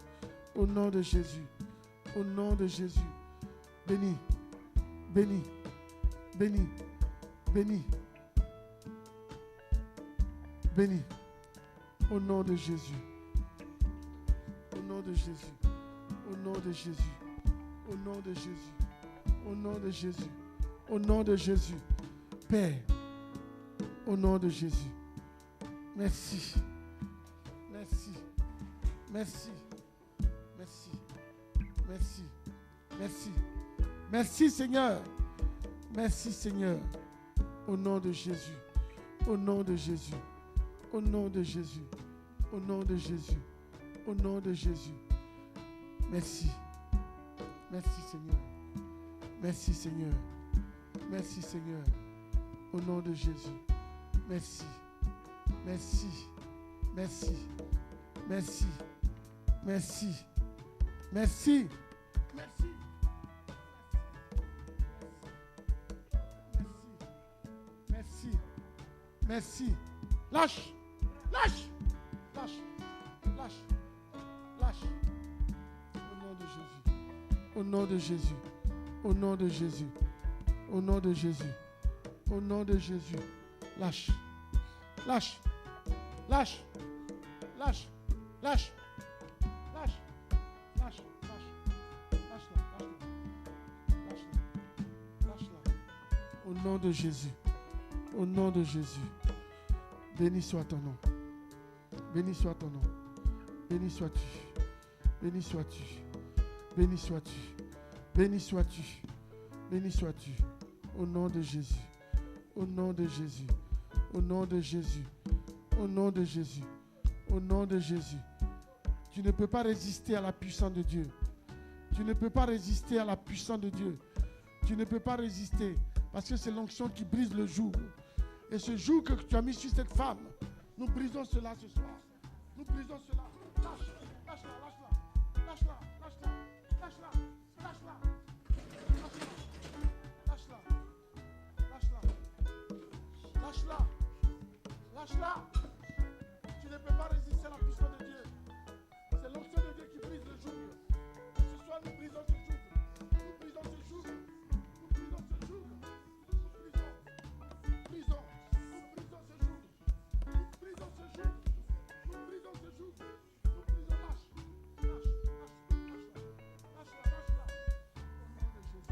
Speaker 1: Au nom de Jésus. Au nom de Jésus. Béni. Béni. Béni. Béni. Béni. Au nom de Jésus. Au nom de Jésus. Au nom de Jésus. Au nom de Jésus. Au nom de Jésus. Au nom de Jésus. Père. Au nom de Jésus. Merci. Merci. Merci. Merci. Merci. Merci. Merci Seigneur. Merci Seigneur. Au nom de Jésus. Au nom de Jésus. Au nom de Jésus. Au nom de Jésus. Au nom de Jésus. Merci. Merci Seigneur. Merci Seigneur. Merci Seigneur. Au nom de Jésus. Merci. Merci. Merci. Merci. Merci. Merci. Merci. Merci. Merci. Lâche. Lâche. Lâche. Lâche. Lâche. Au nom de Jésus. Au nom de Jésus. Au nom de Jésus. Au nom de Jésus. Au nom de Jésus. Lâche. Lâche. Lâche. Lâche. Lâche. Lâche. Lâche. Lâche-la. Lâche-la. Lâche-la. Au nom de Jésus. Au nom de Jésus. Béni soit ton nom. Béni soit ton nom. Béni sois-tu. Béni sois-tu. Béni sois-tu. Béni sois-tu. Béni sois-tu. Au nom de Jésus. Au nom de Jésus. Au nom de Jésus. Au nom de Jésus. Au nom de Jésus. Tu ne peux pas résister à la puissance de Dieu. Tu ne peux pas résister à la puissance de Dieu. Tu ne peux pas résister parce que c'est l'onction qui brise le joug. Et ce joug que tu as mis sur cette femme, nous brisons cela ce soir. Nous brisons cela. Lâche, lâche-la, lâche-la. Lâche-la, lâche-la, lâche-la, lâche-la. Lâche-la, lâche-la, lâche-la, lâche-la. Tu ne peux pas résister à la puissance de Dieu. C'est l'onction de Dieu qui brise le joug. Ce soir, nous brisons ce joug. Nous brisons ce joug. Nous brisons ce joug. Nous brisons. Nous brisons ce joug. Nous brisons ce joug. Nous brisons ce joug. Nous brisons. Lâche. Lâche. Lâche-la. Lâche-la. Lâche-la.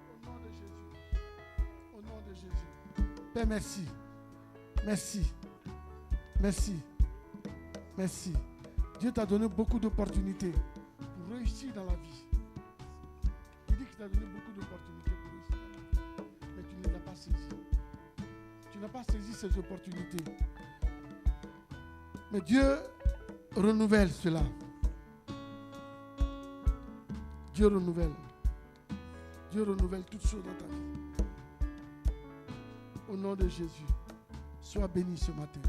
Speaker 1: Au nom de Jésus. Au nom de Jésus. Au nom de Jésus. Père, merci. Merci. Merci. Merci. Dieu t'a donné beaucoup d'opportunités pour réussir dans la vie. Il dit qu'il t'a donné beaucoup d'opportunités pour réussir dans la vie. Mais tu ne les as pas saisies. Tu n'as pas saisi ces opportunités. Mais Dieu renouvelle cela. Dieu renouvelle. Dieu renouvelle toutes choses dans ta vie. Au nom de Jésus, sois béni ce matin.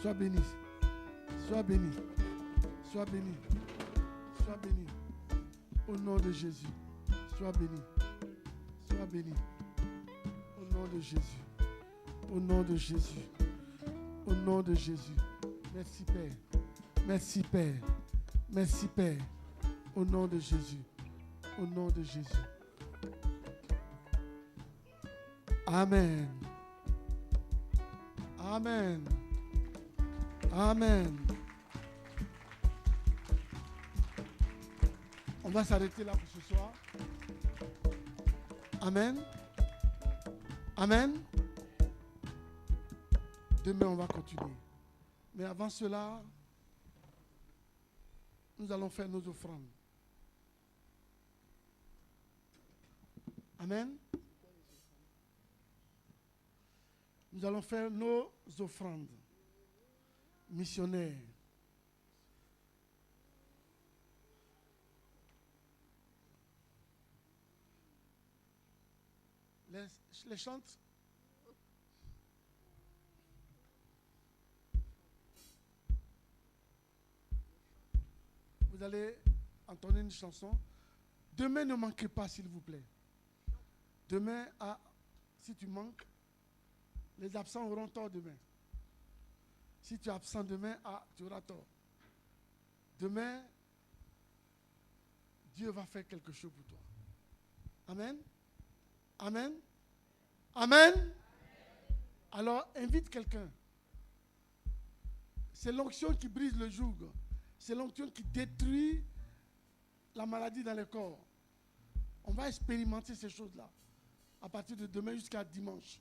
Speaker 1: Sois béni. Sois béni. Sois béni. Sois béni. Au nom de Jésus, sois béni. Sois béni. Au nom de Jésus. Au nom de Jésus. Au nom de Jésus. Merci Père. Merci Père. Merci Père. Au nom de Jésus. Au nom de Jésus. Amen. Amen. Amen. On va s'arrêter là pour ce soir. Amen. Amen. Demain, on va continuer. Mais avant cela, nous allons faire nos offrandes. Amen. Nous allons faire nos offrandes missionnaires. Les chantes. Vous allez entendre une chanson. Demain, ne manquez pas, s'il vous plaît. Demain, si tu manques, les absents auront tort demain. Si tu es absent demain, tu auras tort. Demain, Dieu va faire quelque chose pour toi. Amen. Amen. Amen. Alors, invite quelqu'un. C'est l'onction qui brise le joug. C'est l'onction qui détruit la maladie dans le corps. On va expérimenter ces choses-là à partir de demain jusqu'à dimanche.